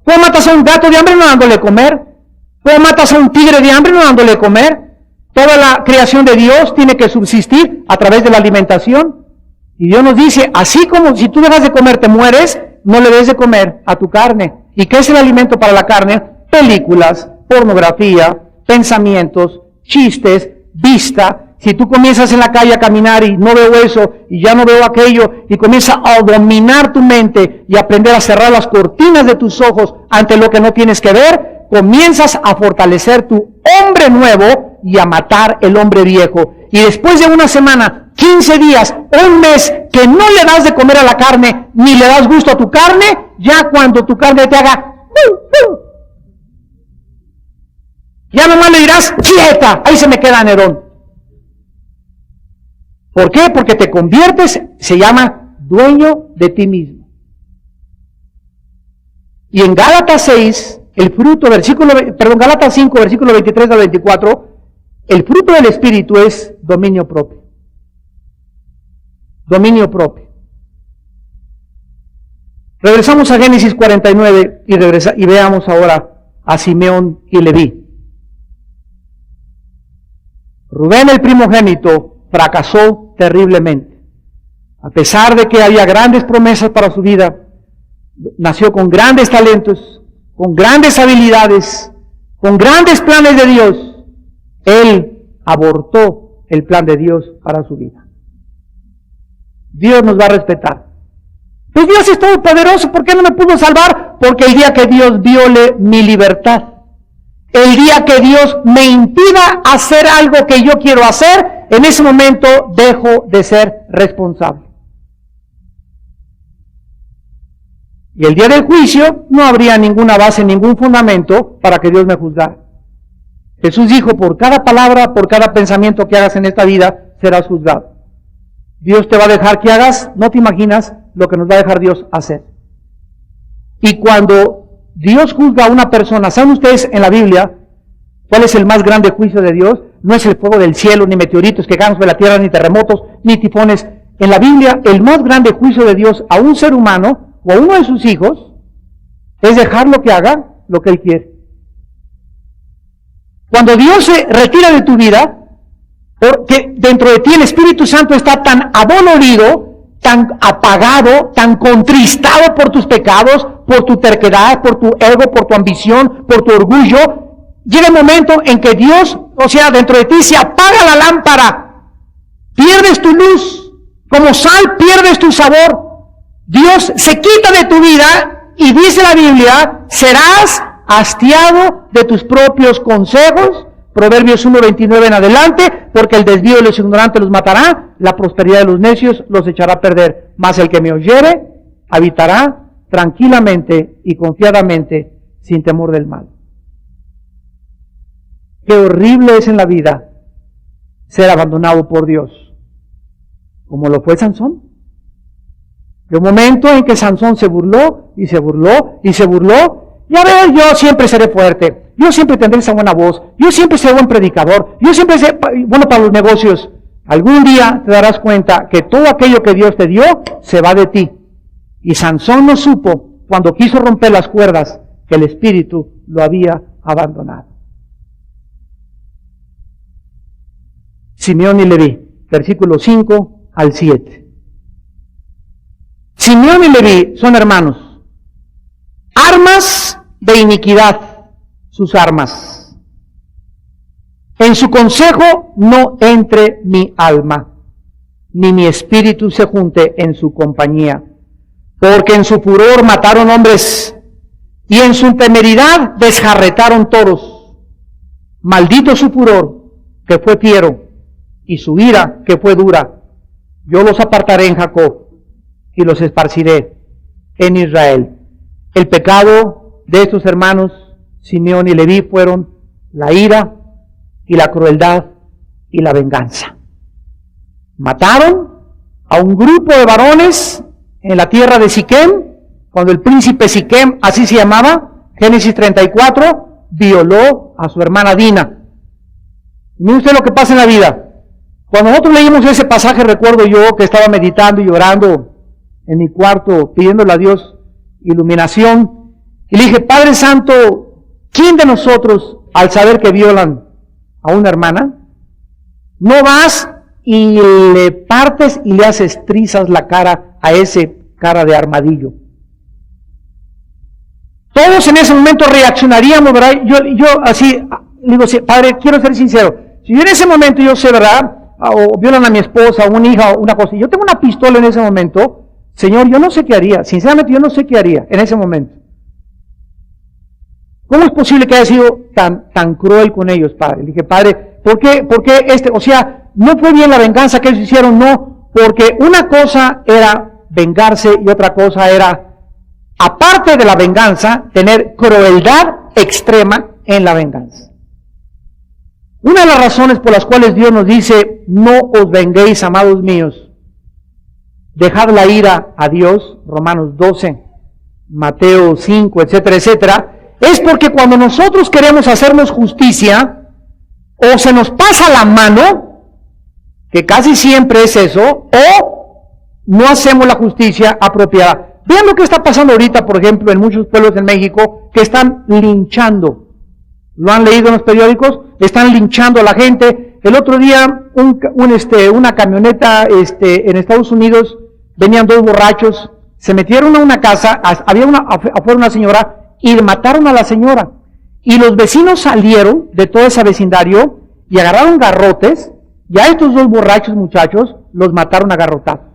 ¿Cómo matas a un gato de hambre? No dándole de comer. ¿Cómo matas a un tigre de hambre? No dándole de comer. Toda la creación de Dios tiene que subsistir a través de la alimentación. Y Dios nos dice, así como si tú dejas de comer te mueres, no le des de comer a tu carne. ¿Y qué es el alimento para la carne? Películas, pornografía, pensamientos, chistes, vista. Si tú comienzas en la calle a caminar y no veo eso, y ya no veo aquello, y comienzas a dominar tu mente y aprender a cerrar las cortinas de tus ojos ante lo que no tienes que ver, comienzas a fortalecer tu hombre nuevo y a matar el hombre viejo. Y después de una semana, 15 días, un mes, que no le das de comer a la carne, ni le das gusto a tu carne, ya cuando tu carne te haga, ya nomás le dirás, quieta, ahí se me queda Nerón. ¿Por qué? Porque te conviertes, se llama dueño de ti mismo. Y en Gálatas 6, el fruto, Gálatas 5, versículo 23 al 24, el fruto del Espíritu es dominio propio. Dominio propio. Regresamos a Génesis 49 y veamos ahora a Simeón y Leví. Rubén, el primogénito, fracasó terriblemente. A pesar de que había grandes promesas para su vida, nació con grandes talentos, con grandes habilidades, con grandes planes de Dios. Él abortó el plan de Dios para su vida. Dios nos va a respetar. Pues Dios es todopoderoso, ¿por qué no me pudo salvar? Porque el día que Dios viole mi libertad, el día que Dios me impida hacer algo que yo quiero hacer, en ese momento dejo de ser responsable. Y el día del juicio no habría ninguna base, ningún fundamento para que Dios me juzgara. Jesús dijo, por cada palabra, por cada pensamiento que hagas en esta vida, serás juzgado. Dios te va a dejar que hagas, no te imaginas lo que nos va a dejar Dios hacer. Y cuando Dios juzga a una persona, ¿saben ustedes en la Biblia cuál es el más grande juicio de Dios? No es el fuego del cielo, ni meteoritos que caen sobre la tierra, ni terremotos, ni tifones. En la Biblia, el más grande juicio de Dios a un ser humano o a uno de sus hijos es dejarlo que haga lo que Él quiere. Cuando Dios se retira de tu vida, porque dentro de ti el Espíritu Santo está tan adolorido, tan apagado, tan contristado por tus pecados, por tu terquedad, por tu ego, por tu ambición, por tu orgullo, llega el momento en que Dios, o sea, dentro de ti se apaga la lámpara, pierdes tu luz, como sal pierdes tu sabor, Dios se quita de tu vida y dice la Biblia, serás hastiado de tus propios consejos, Proverbios 1:29 en adelante, porque el desvío de los ignorantes los matará, la prosperidad de los necios los echará a perder, mas el que me oyere habitará tranquilamente y confiadamente sin temor del mal. Qué horrible es en la vida ser abandonado por Dios, como lo fue Sansón. De un momento en que Sansón se burló y se burló y se burló, y a ver, yo siempre seré fuerte, yo siempre tendré esa buena voz, yo siempre seré buen predicador, yo siempre seré bueno para los negocios. Algún día te darás cuenta que todo aquello que Dios te dio se va de ti. Y Sansón no supo, cuando quiso romper las cuerdas, que el Espíritu lo había abandonado. Simeón y Leví, versículos 5 al 7. Simeón y Leví son hermanos. Armas de iniquidad, sus armas. En su consejo no entre mi alma, ni mi espíritu se junte en su compañía. Porque en su furor mataron hombres, y en su temeridad desjarretaron toros. Maldito su furor, que fue fiero, y su ira, que fue dura. Yo los apartaré en Jacob, y los esparciré en Israel. El pecado de estos hermanos, Simeón y Leví, fueron la ira y la crueldad y la venganza. Mataron a un grupo de varones en la tierra de Siquem, cuando el príncipe Siquem, así se llamaba, Génesis 34, violó a su hermana Dina. Mire usted lo que pasa en la vida. Cuando nosotros leímos ese pasaje, recuerdo yo que estaba meditando y llorando en mi cuarto, pidiéndole a Dios iluminación, y le dije, Padre Santo, ¿quién de nosotros, al saber que violan a una hermana, no vas y le partes y le haces trizas la cara a ese cara de armadillo? Todos en ese momento reaccionaríamos, ¿verdad? Yo así, digo, Padre, quiero ser sincero, si yo en ese momento yo sé, ¿verdad?, o violan a mi esposa, o una hija, o una cosa, y yo tengo una pistola en ese momento, Señor, yo no sé qué haría, sinceramente yo no sé qué haría en ese momento. ¿Cómo es posible que haya sido tan cruel con ellos, Padre? Le dije, Padre, ¿por qué o sea, no fue bien la venganza que ellos hicieron? No, porque una cosa era vengarse y otra cosa era, aparte de la venganza, tener crueldad extrema en la venganza. Una de las razones por las cuales Dios nos dice, no os venguéis, amados míos, dejad la ira a Dios, Romanos 12, Mateo 5, etcétera, etcétera, es porque cuando nosotros queremos hacernos justicia, o se nos pasa la mano, que casi siempre es eso, o no hacemos la justicia apropiada. Vean lo que está pasando ahorita, por ejemplo, en muchos pueblos en México, que están linchando. ¿Lo han leído en los periódicos? Están linchando a la gente. El otro día, una camioneta en Estados Unidos, venían dos borrachos, se metieron a una casa, había afuera una señora, y mataron a la señora. Y los vecinos salieron de todo ese vecindario y agarraron garrotes, y a estos dos borrachos muchachos los mataron a garrotazos,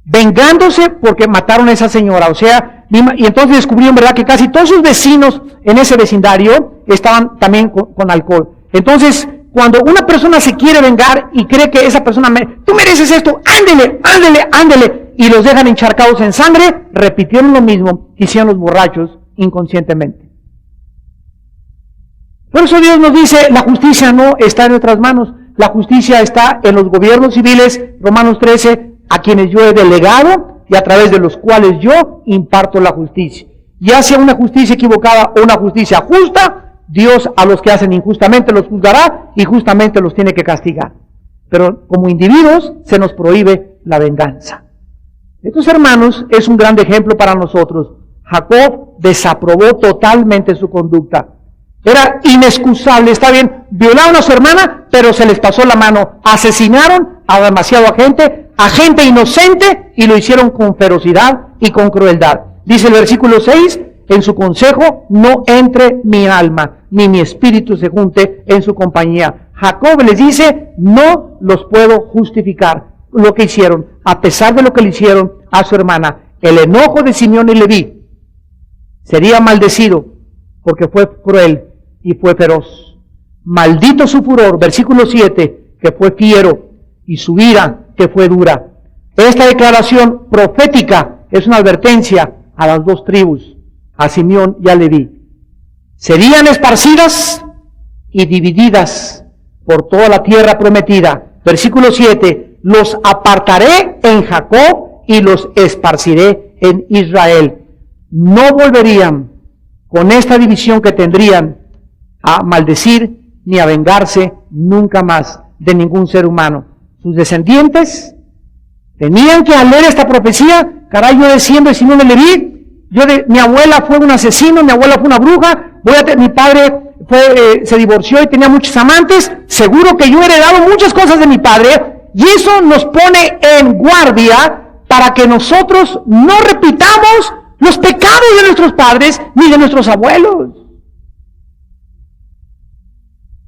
vengándose porque mataron a esa señora. O sea, y entonces descubrieron, ¿verdad?, que casi todos sus vecinos en ese vecindario estaban también con alcohol. Entonces, Cuando una persona se quiere vengar y cree que esa persona, tú mereces esto, ándele, y los dejan encharcados en sangre, repitieron lo mismo que hicieron los borrachos inconscientemente. Por eso Dios nos dice, la justicia no está en nuestras manos, la justicia está en los gobiernos civiles, Romanos 13, a quienes yo he delegado y a través de los cuales yo imparto la justicia. Ya sea una justicia equivocada o una justicia justa, Dios a los que hacen injustamente los juzgará y justamente los tiene que castigar. Pero como individuos se nos prohíbe la venganza. Estos hermanos es un gran ejemplo para nosotros. Jacob desaprobó totalmente su conducta. Era inexcusable, está bien, violaron a su hermana, pero se les pasó la mano. Asesinaron a demasiada gente inocente, y lo hicieron con ferocidad y con crueldad. Dice el versículo 6, en su consejo no entre mi alma, ni mi espíritu se junte en su compañía. Jacob les dice, no los puedo justificar lo que hicieron, a pesar de lo que le hicieron a su hermana. El enojo de Simeón y Leví sería maldecido porque fue cruel y fue feroz. Maldito su furor, versículo 7, que fue fiero, y su ira, que fue dura. Esta declaración profética es una advertencia a las dos tribus, a Simeón y a Leví. Serían esparcidas y divididas por toda la tierra prometida. Versículo 7, los apartaré en Jacob y los esparciré en Israel. No volverían con esta división que tendrían a maldecir ni a vengarse nunca más de ningún ser humano. Sus descendientes tenían que al leer esta profecía, caray, yo desciendo de Simeón y Leví, mi abuela fue un asesino, mi abuela fue una bruja, mi padre se divorció y tenía muchos amantes, seguro que yo he heredado muchas cosas de mi padre, y eso nos pone en guardia para que nosotros no repitamos los pecados de nuestros padres ni de nuestros abuelos.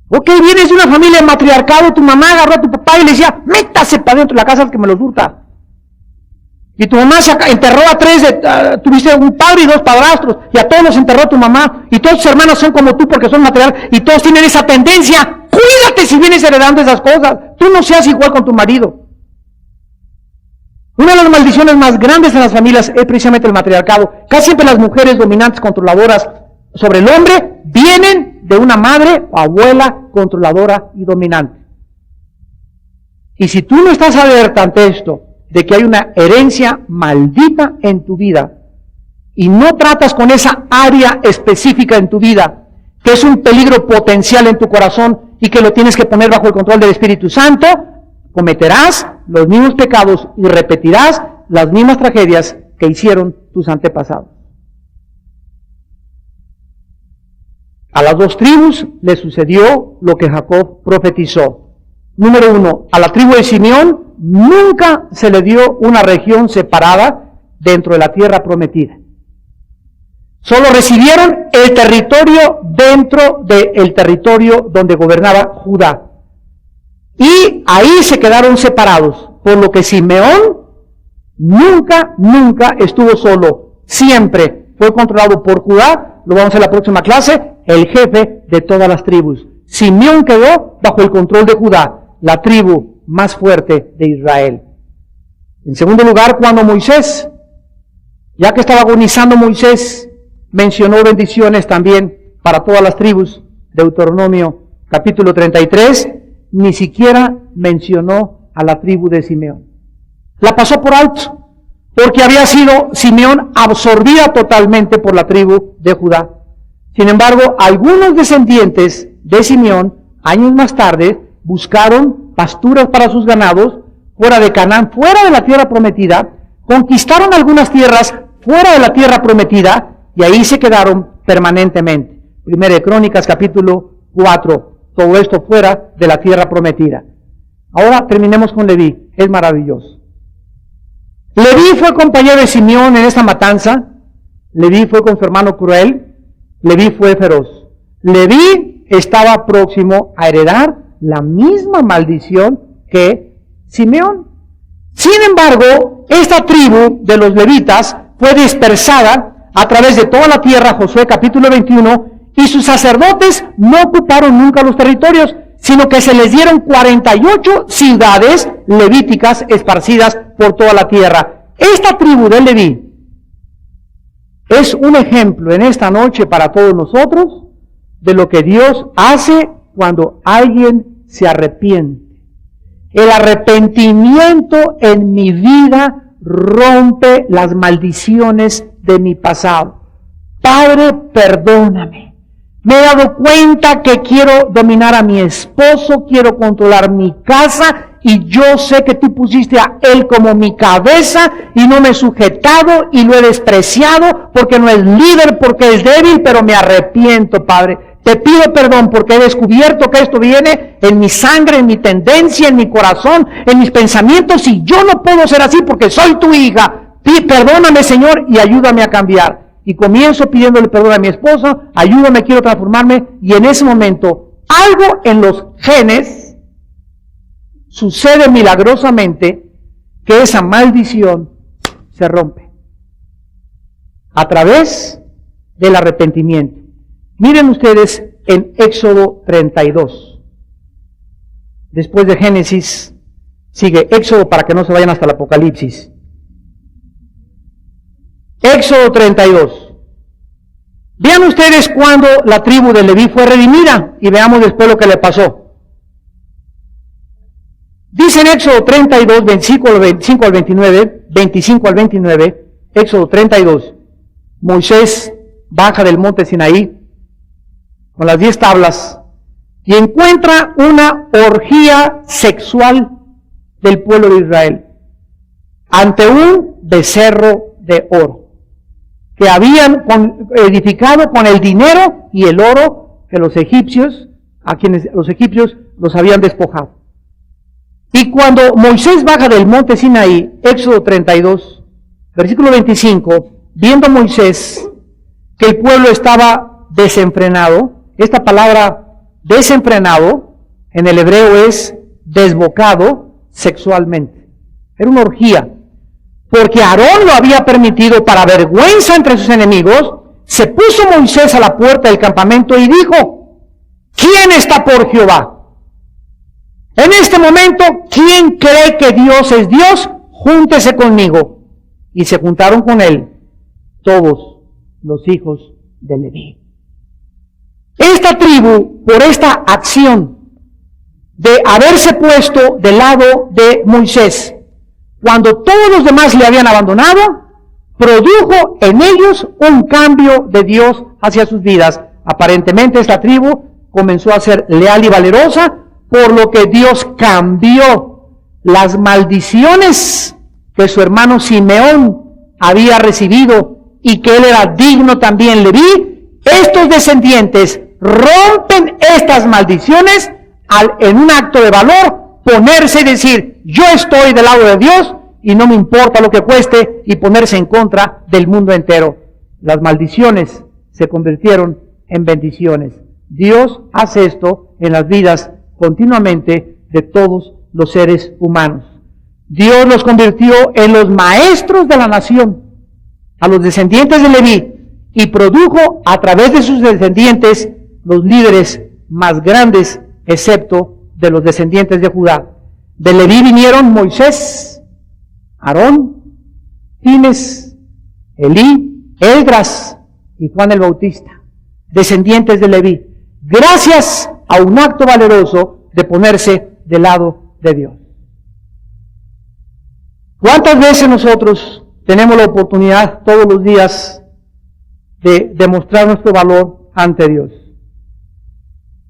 Ok, vienes de una familia de matriarcado, tu mamá agarró a tu papá y le decía, métase para dentro de la casa que me los hurta. Y tu mamá se enterró a tuviste un padre y dos padrastros, y a todos los enterró tu mamá, y todos tus hermanos son como tú porque son material, y todos tienen esa tendencia. Cuídate si vienes heredando esas cosas, tú no seas igual con tu marido. Una de las maldiciones más grandes en las familias es precisamente el matriarcado. Casi siempre las mujeres dominantes, controladoras sobre el hombre, vienen de una madre o abuela controladora y dominante. Y si tú no estás alerta ante esto, de que hay una herencia maldita en tu vida, y no tratas con esa área específica en tu vida, que es un peligro potencial en tu corazón y que lo tienes que poner bajo el control del Espíritu Santo, cometerás los mismos pecados y repetirás las mismas tragedias que hicieron tus antepasados. A las dos tribus le sucedió lo que Jacob profetizó. Número 1, a la tribu de Simeón nunca se le dio una región separada dentro de la tierra prometida. Solo recibieron el territorio dentro del territorio donde gobernaba Judá. Y ahí se quedaron separados, por lo que Simeón nunca estuvo solo. Siempre fue controlado por Judá, lo vamos a ver en la próxima clase, el jefe de todas las tribus. Simeón quedó bajo el control de Judá, la tribu más fuerte de Israel. En segundo lugar, cuando Moisés, ya que estaba agonizando Moisés, mencionó bendiciones también para todas las tribus, Deuteronomio capítulo 33, ni siquiera mencionó a la tribu de Simeón. La pasó por alto, porque había sido Simeón absorbida totalmente por la tribu de Judá. Sin embargo, algunos descendientes de Simeón, años más tarde, buscaron pasturas para sus ganados fuera de Canaán, fuera de la tierra prometida, conquistaron algunas tierras fuera de la tierra prometida y ahí se quedaron permanentemente. Primera de Crónicas capítulo 4, todo esto fuera de la tierra prometida. Ahora terminemos con Leví, es maravilloso. Leví fue compañero de Simeón en esta matanza, Leví fue con su hermano cruel, Leví fue feroz. Leví estaba próximo a heredar la misma maldición que Simeón. Sin embargo, esta tribu de los levitas fue dispersada a través de toda la tierra, Josué capítulo 21, y sus sacerdotes no ocuparon nunca los territorios. sino que se les dieron 48 ciudades levíticas esparcidas por toda la tierra. Esta tribu de Leví es un ejemplo en esta noche para todos nosotros de lo que Dios hace cuando alguien se arrepiente. El arrepentimiento en mi vida rompe las maldiciones de mi pasado. Padre, perdóname. Me he dado cuenta que quiero dominar a mi esposo, quiero controlar mi casa, y yo sé que tú pusiste a él como mi cabeza y no me he sujetado y lo he despreciado porque no es líder, porque es débil, pero me arrepiento, Padre. Te pido perdón porque he descubierto que esto viene en mi sangre, en mi tendencia, en mi corazón, en mis pensamientos, y yo no puedo ser así porque soy tu hija. Perdóname, Señor, y ayúdame a cambiar. Y comienzo pidiéndole perdón a mi esposo, ayúdame, quiero transformarme, y en ese momento algo en los genes sucede milagrosamente que esa maldición se rompe a través del arrepentimiento. Miren ustedes en Éxodo 32. Después de Génesis, sigue Éxodo para que no se vayan hasta el Apocalipsis. Éxodo 32. Vean ustedes cuando la tribu de Leví fue redimida y veamos después lo que le pasó. Dice en Éxodo 32, 25 al 29, Éxodo 32, Moisés baja del monte Sinaí con las 10 tablas y encuentra una orgía sexual del pueblo de Israel ante un becerro de oro que habían edificado con el dinero y el oro que los egipcios los habían despojado. Y cuando Moisés baja del monte Sinaí, Éxodo 32, versículo 25, viendo Moisés que el pueblo estaba desenfrenado, esta palabra desenfrenado en el hebreo es desbocado sexualmente. Era una orgía. Porque Aarón lo había permitido para vergüenza entre sus enemigos, se puso Moisés a la puerta del campamento y dijo: ¿quién está por Jehová? En este momento, ¿quién cree que Dios es Dios? Júntese conmigo. Y se juntaron con él todos los hijos de Leví. Esta tribu, por esta acción de haberse puesto del lado de Moisés, cuando todos los demás le habían abandonado, produjo en ellos un cambio de Dios hacia sus vidas. Aparentemente esta tribu comenzó a ser leal y valerosa, por lo que Dios cambió las maldiciones que su hermano Simeón había recibido y que él era digno también Leví. Estos descendientes rompen estas maldiciones al, en un acto de valor, ponerse y decir: yo estoy del lado de Dios y no me importa lo que cueste, y ponerse en contra del mundo entero. Las maldiciones se convirtieron en bendiciones. Dios hace esto en las vidas continuamente de todos los seres humanos. Dios los convirtió en los maestros de la nación, a los descendientes de Leví, y produjo a través de sus descendientes los líderes más grandes, excepto de los descendientes de Judá. De Leví vinieron Moisés, Aarón, Fines, Elí, Esdras y Juan el Bautista, descendientes de Leví, gracias a un acto valeroso de ponerse del lado de Dios. ¿Cuántas veces nosotros tenemos la oportunidad todos los días de demostrar nuestro valor ante Dios?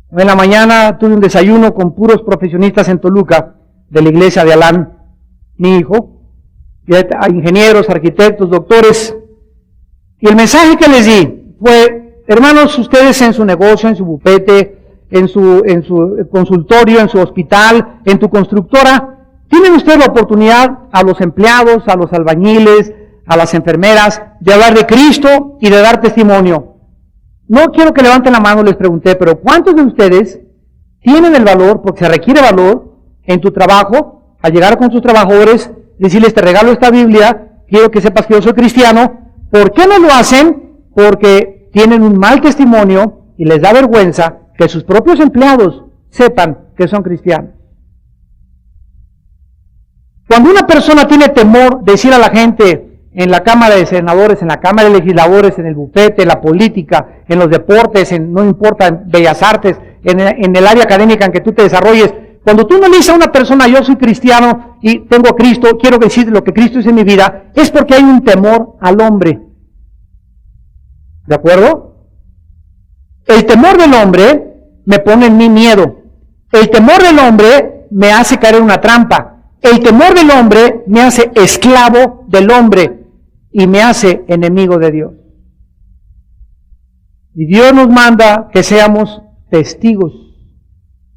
En la mañana tuve un desayuno con puros profesionistas en Toluca, de la iglesia de Alán, mi hijo, y a ingenieros, arquitectos, doctores, y el mensaje que les di fue: hermanos, ustedes en su negocio, en su bufete, en su consultorio, en su hospital, en tu constructora, tienen ustedes la oportunidad a los empleados, a los albañiles, a las enfermeras, de hablar de Cristo y de dar testimonio. No quiero que levanten la mano, les pregunté, pero ¿cuántos de ustedes tienen el valor, porque se requiere valor, en tu trabajo, al llegar con sus trabajadores, decirles: te regalo esta Biblia, quiero que sepas que yo soy cristiano? ¿Por qué no lo hacen? Porque tienen un mal testimonio y les da vergüenza que sus propios empleados sepan que son cristianos. Cuando una persona tiene temor de decir a la gente en la Cámara de Senadores, en la Cámara de Legisladores, en el bufete, en la política, en los deportes, no importa, en Bellas Artes, en el área académica en que tú te desarrolles, cuando tú no le dices a una persona, yo soy cristiano y tengo a Cristo, quiero decir lo que Cristo es en mi vida, es porque hay un temor al hombre. ¿De acuerdo? El temor del hombre me pone en mí miedo. El temor del hombre me hace caer en una trampa. El temor del hombre me hace esclavo del hombre y me hace enemigo de Dios. Y Dios nos manda que seamos testigos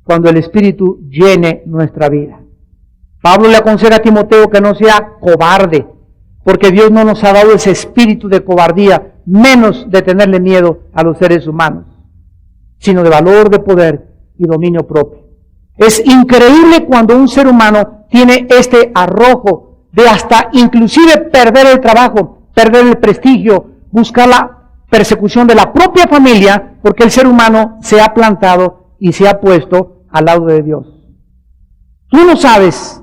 cuando el Espíritu llene nuestra vida. Pablo le aconseja a Timoteo que no sea cobarde, porque Dios no nos ha dado ese espíritu de cobardía, menos de tenerle miedo a los seres humanos, sino de valor, de poder y dominio propio. Es increíble cuando un ser humano tiene este arrojo de hasta inclusive perder el trabajo, perder el prestigio, buscar la persecución de la propia familia, porque el ser humano se ha plantado y se ha puesto al lado de Dios. Tú no sabes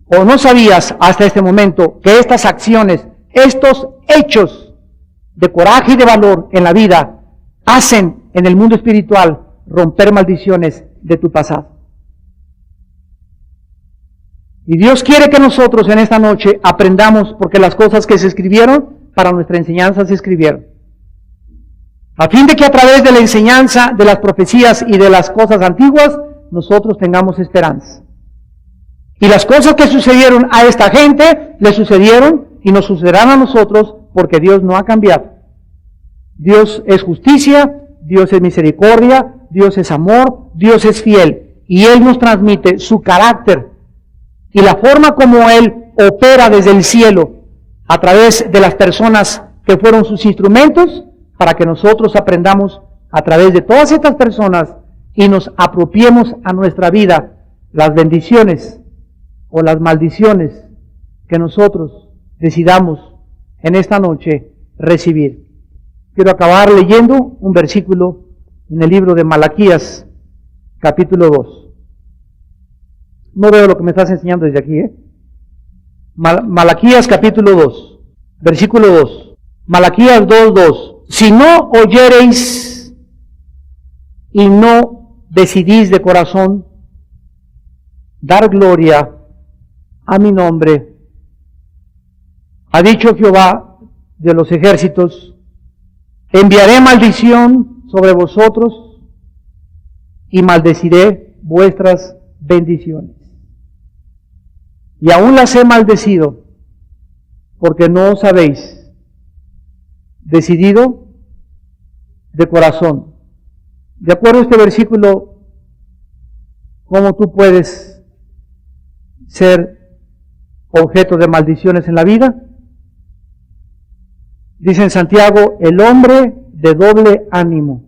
o no sabías hasta este momento que estas acciones, estos hechos de coraje y de valor en la vida hacen en el mundo espiritual romper maldiciones de tu pasado. Y Dios quiere que nosotros en esta noche aprendamos, porque las cosas que se escribieron para nuestra enseñanza se escribieron, a fin de que a través de la enseñanza, de las profecías y de las cosas antiguas, nosotros tengamos esperanza. Y las cosas que sucedieron a esta gente, le sucedieron y nos sucederán a nosotros, porque Dios no ha cambiado. Dios es justicia, Dios es misericordia, Dios es amor, Dios es fiel. Y Él nos transmite su carácter y la forma como Él opera desde el cielo a través de las personas que fueron sus instrumentos, para que nosotros aprendamos a través de todas estas personas y nos apropiemos a nuestra vida las bendiciones o las maldiciones que nosotros decidamos en esta noche recibir. Quiero acabar leyendo un versículo en el libro de Malaquías, capítulo 2. No veo lo que me estás enseñando desde aquí, Malaquías capítulo 2, versículo 2. Malaquías 2:2. Si no oyereis y no decidís de corazón dar gloria a mi nombre, ha dicho Jehová de los ejércitos, enviaré maldición sobre vosotros y maldeciré vuestras bendiciones. Y aún las he maldecido, porque no os habéis decidido de corazón. De acuerdo a este versículo, ¿cómo tú puedes ser objeto de maldiciones en la vida? Dice en Santiago, el hombre de doble ánimo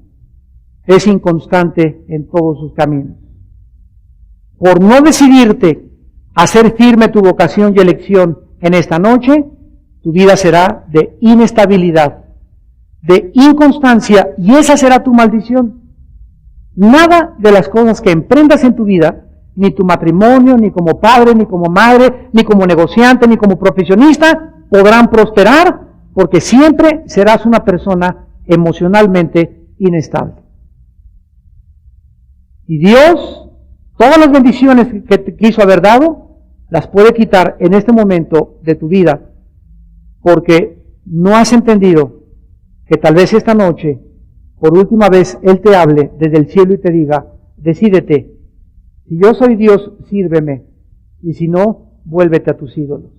es inconstante en todos sus caminos. Por no decidirte a hacer firme tu vocación y elección en esta noche, tu vida será de inestabilidad, de inconstancia, y esa será tu maldición. Nada de las cosas que emprendas en tu vida, ni tu matrimonio, ni como padre, ni como madre, ni como negociante, ni como profesionista, podrán prosperar, porque siempre serás una persona emocionalmente inestable. Y Dios, todas las bendiciones que te quiso haber dado, las puede quitar en este momento de tu vida, porque no has entendido que tal vez esta noche, por última vez, Él te hable desde el cielo y te diga, decídete, si yo soy Dios, sírveme, y si no, vuélvete a tus ídolos.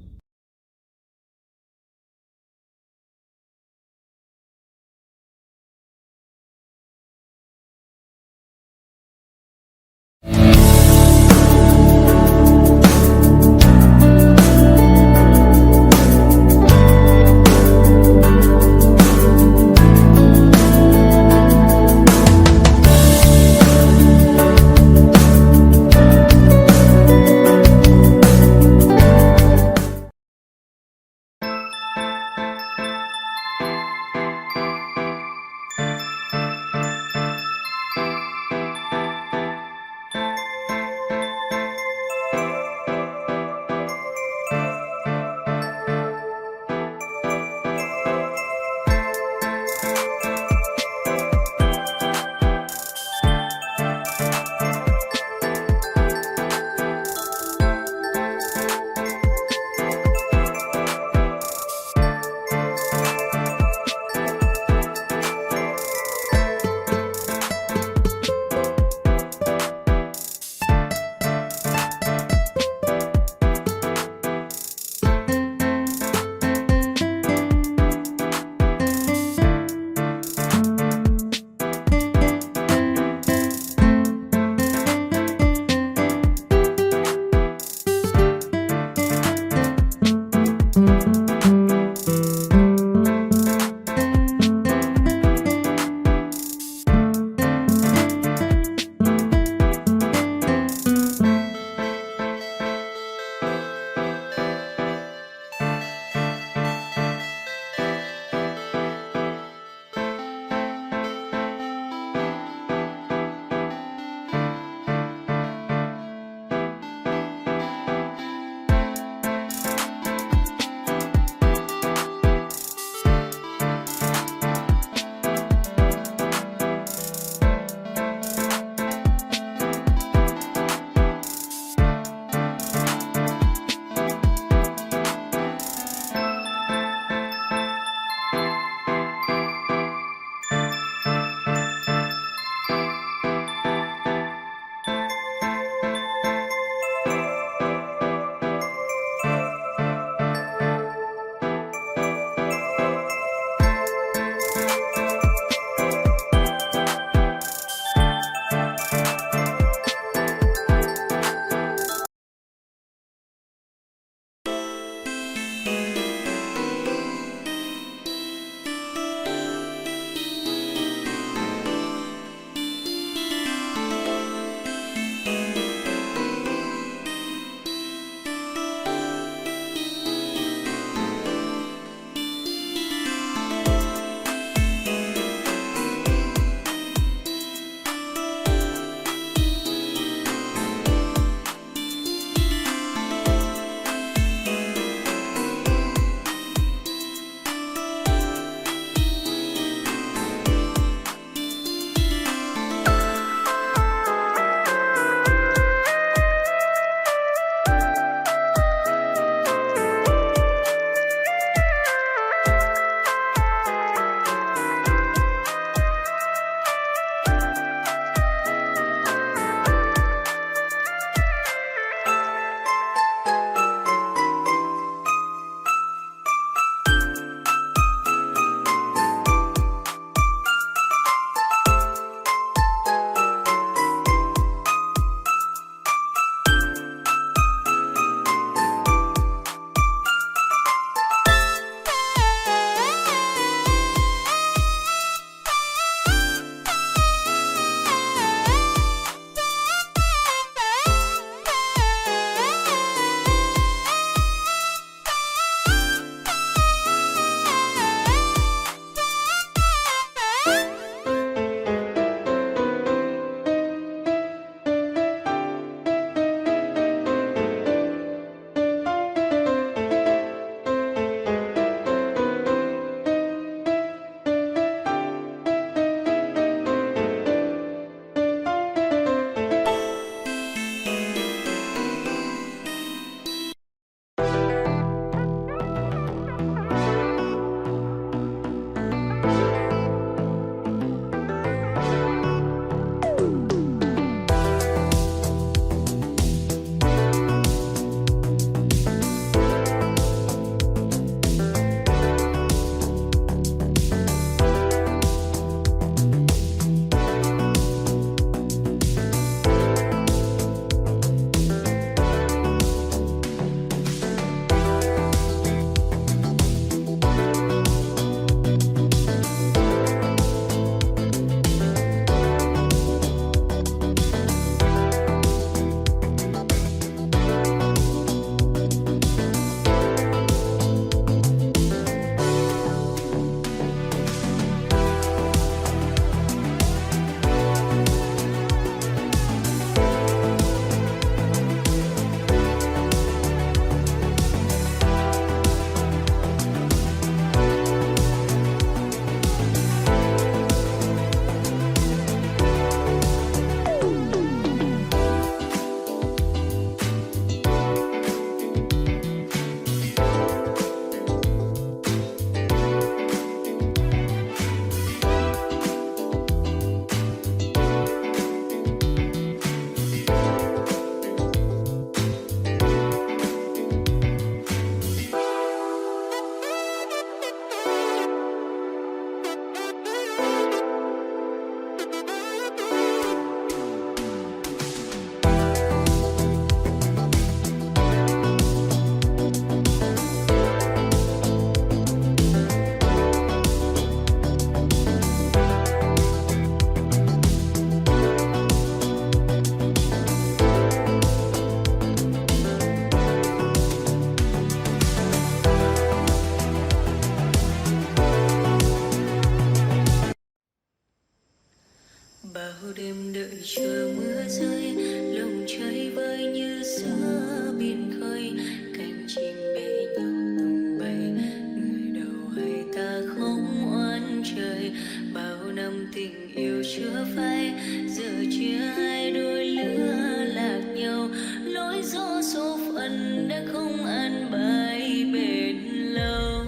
chờ mưa rơi, lòng trời vơi như giữa biển khơi, cánh chim bế nhau tung bay, người đầu hay ta không oán trời, bao năm tình yêu chưa phai, giờ chia hai đôi lứa lạc nhau, lối gió số phận đã không an bài bền lâu.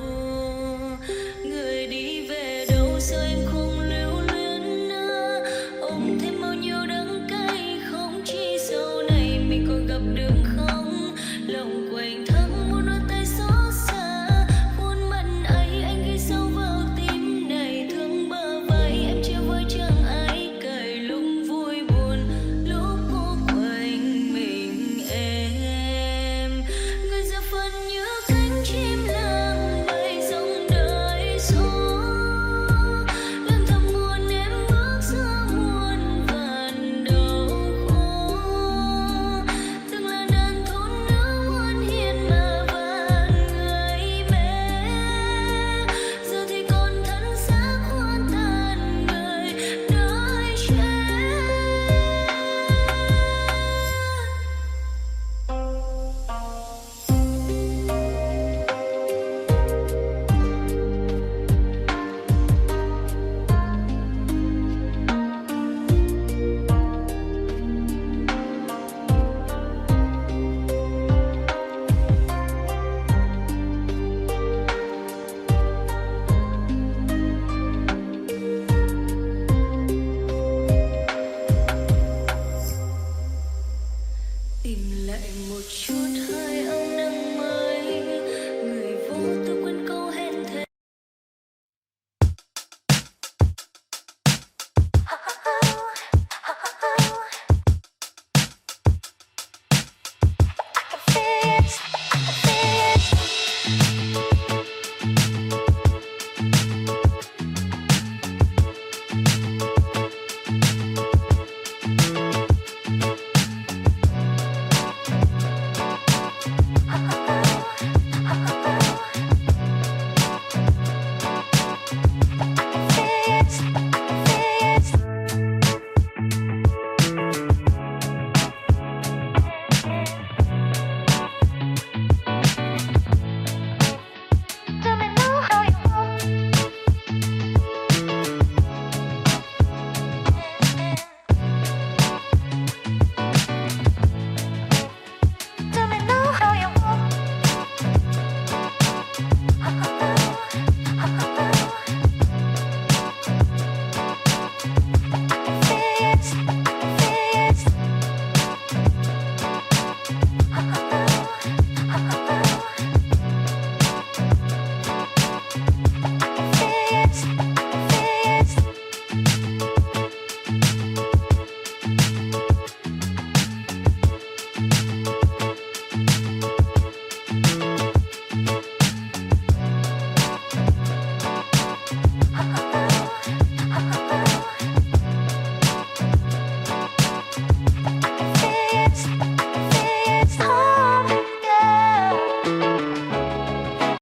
Người đi về đâu giờ em không lưu luyến nữa, ôm thêm bao nhiêu đắng cay, không chỉ sau này mình còn gặp được không, lòng quạnh thắt muốn đôi tay xót xa, muốn mặn ấy anh ghi sâu vào tim này, thương bờ vai em chia với chẳng ai cởi, lúc vui buồn lúc cô quanh mình em, người giờ phần như cánh chim lang bay dòng đời gió, lần thầm muốn em bước giữa muôn vàn đau khổ, từng là đàn thôn nữ muôn hiền mà vạn người mẹ, giờ thì còn thân xác hoa tàn người đời trẻ. Tìm lại một chút hơi ấm nắng mới, người vô tư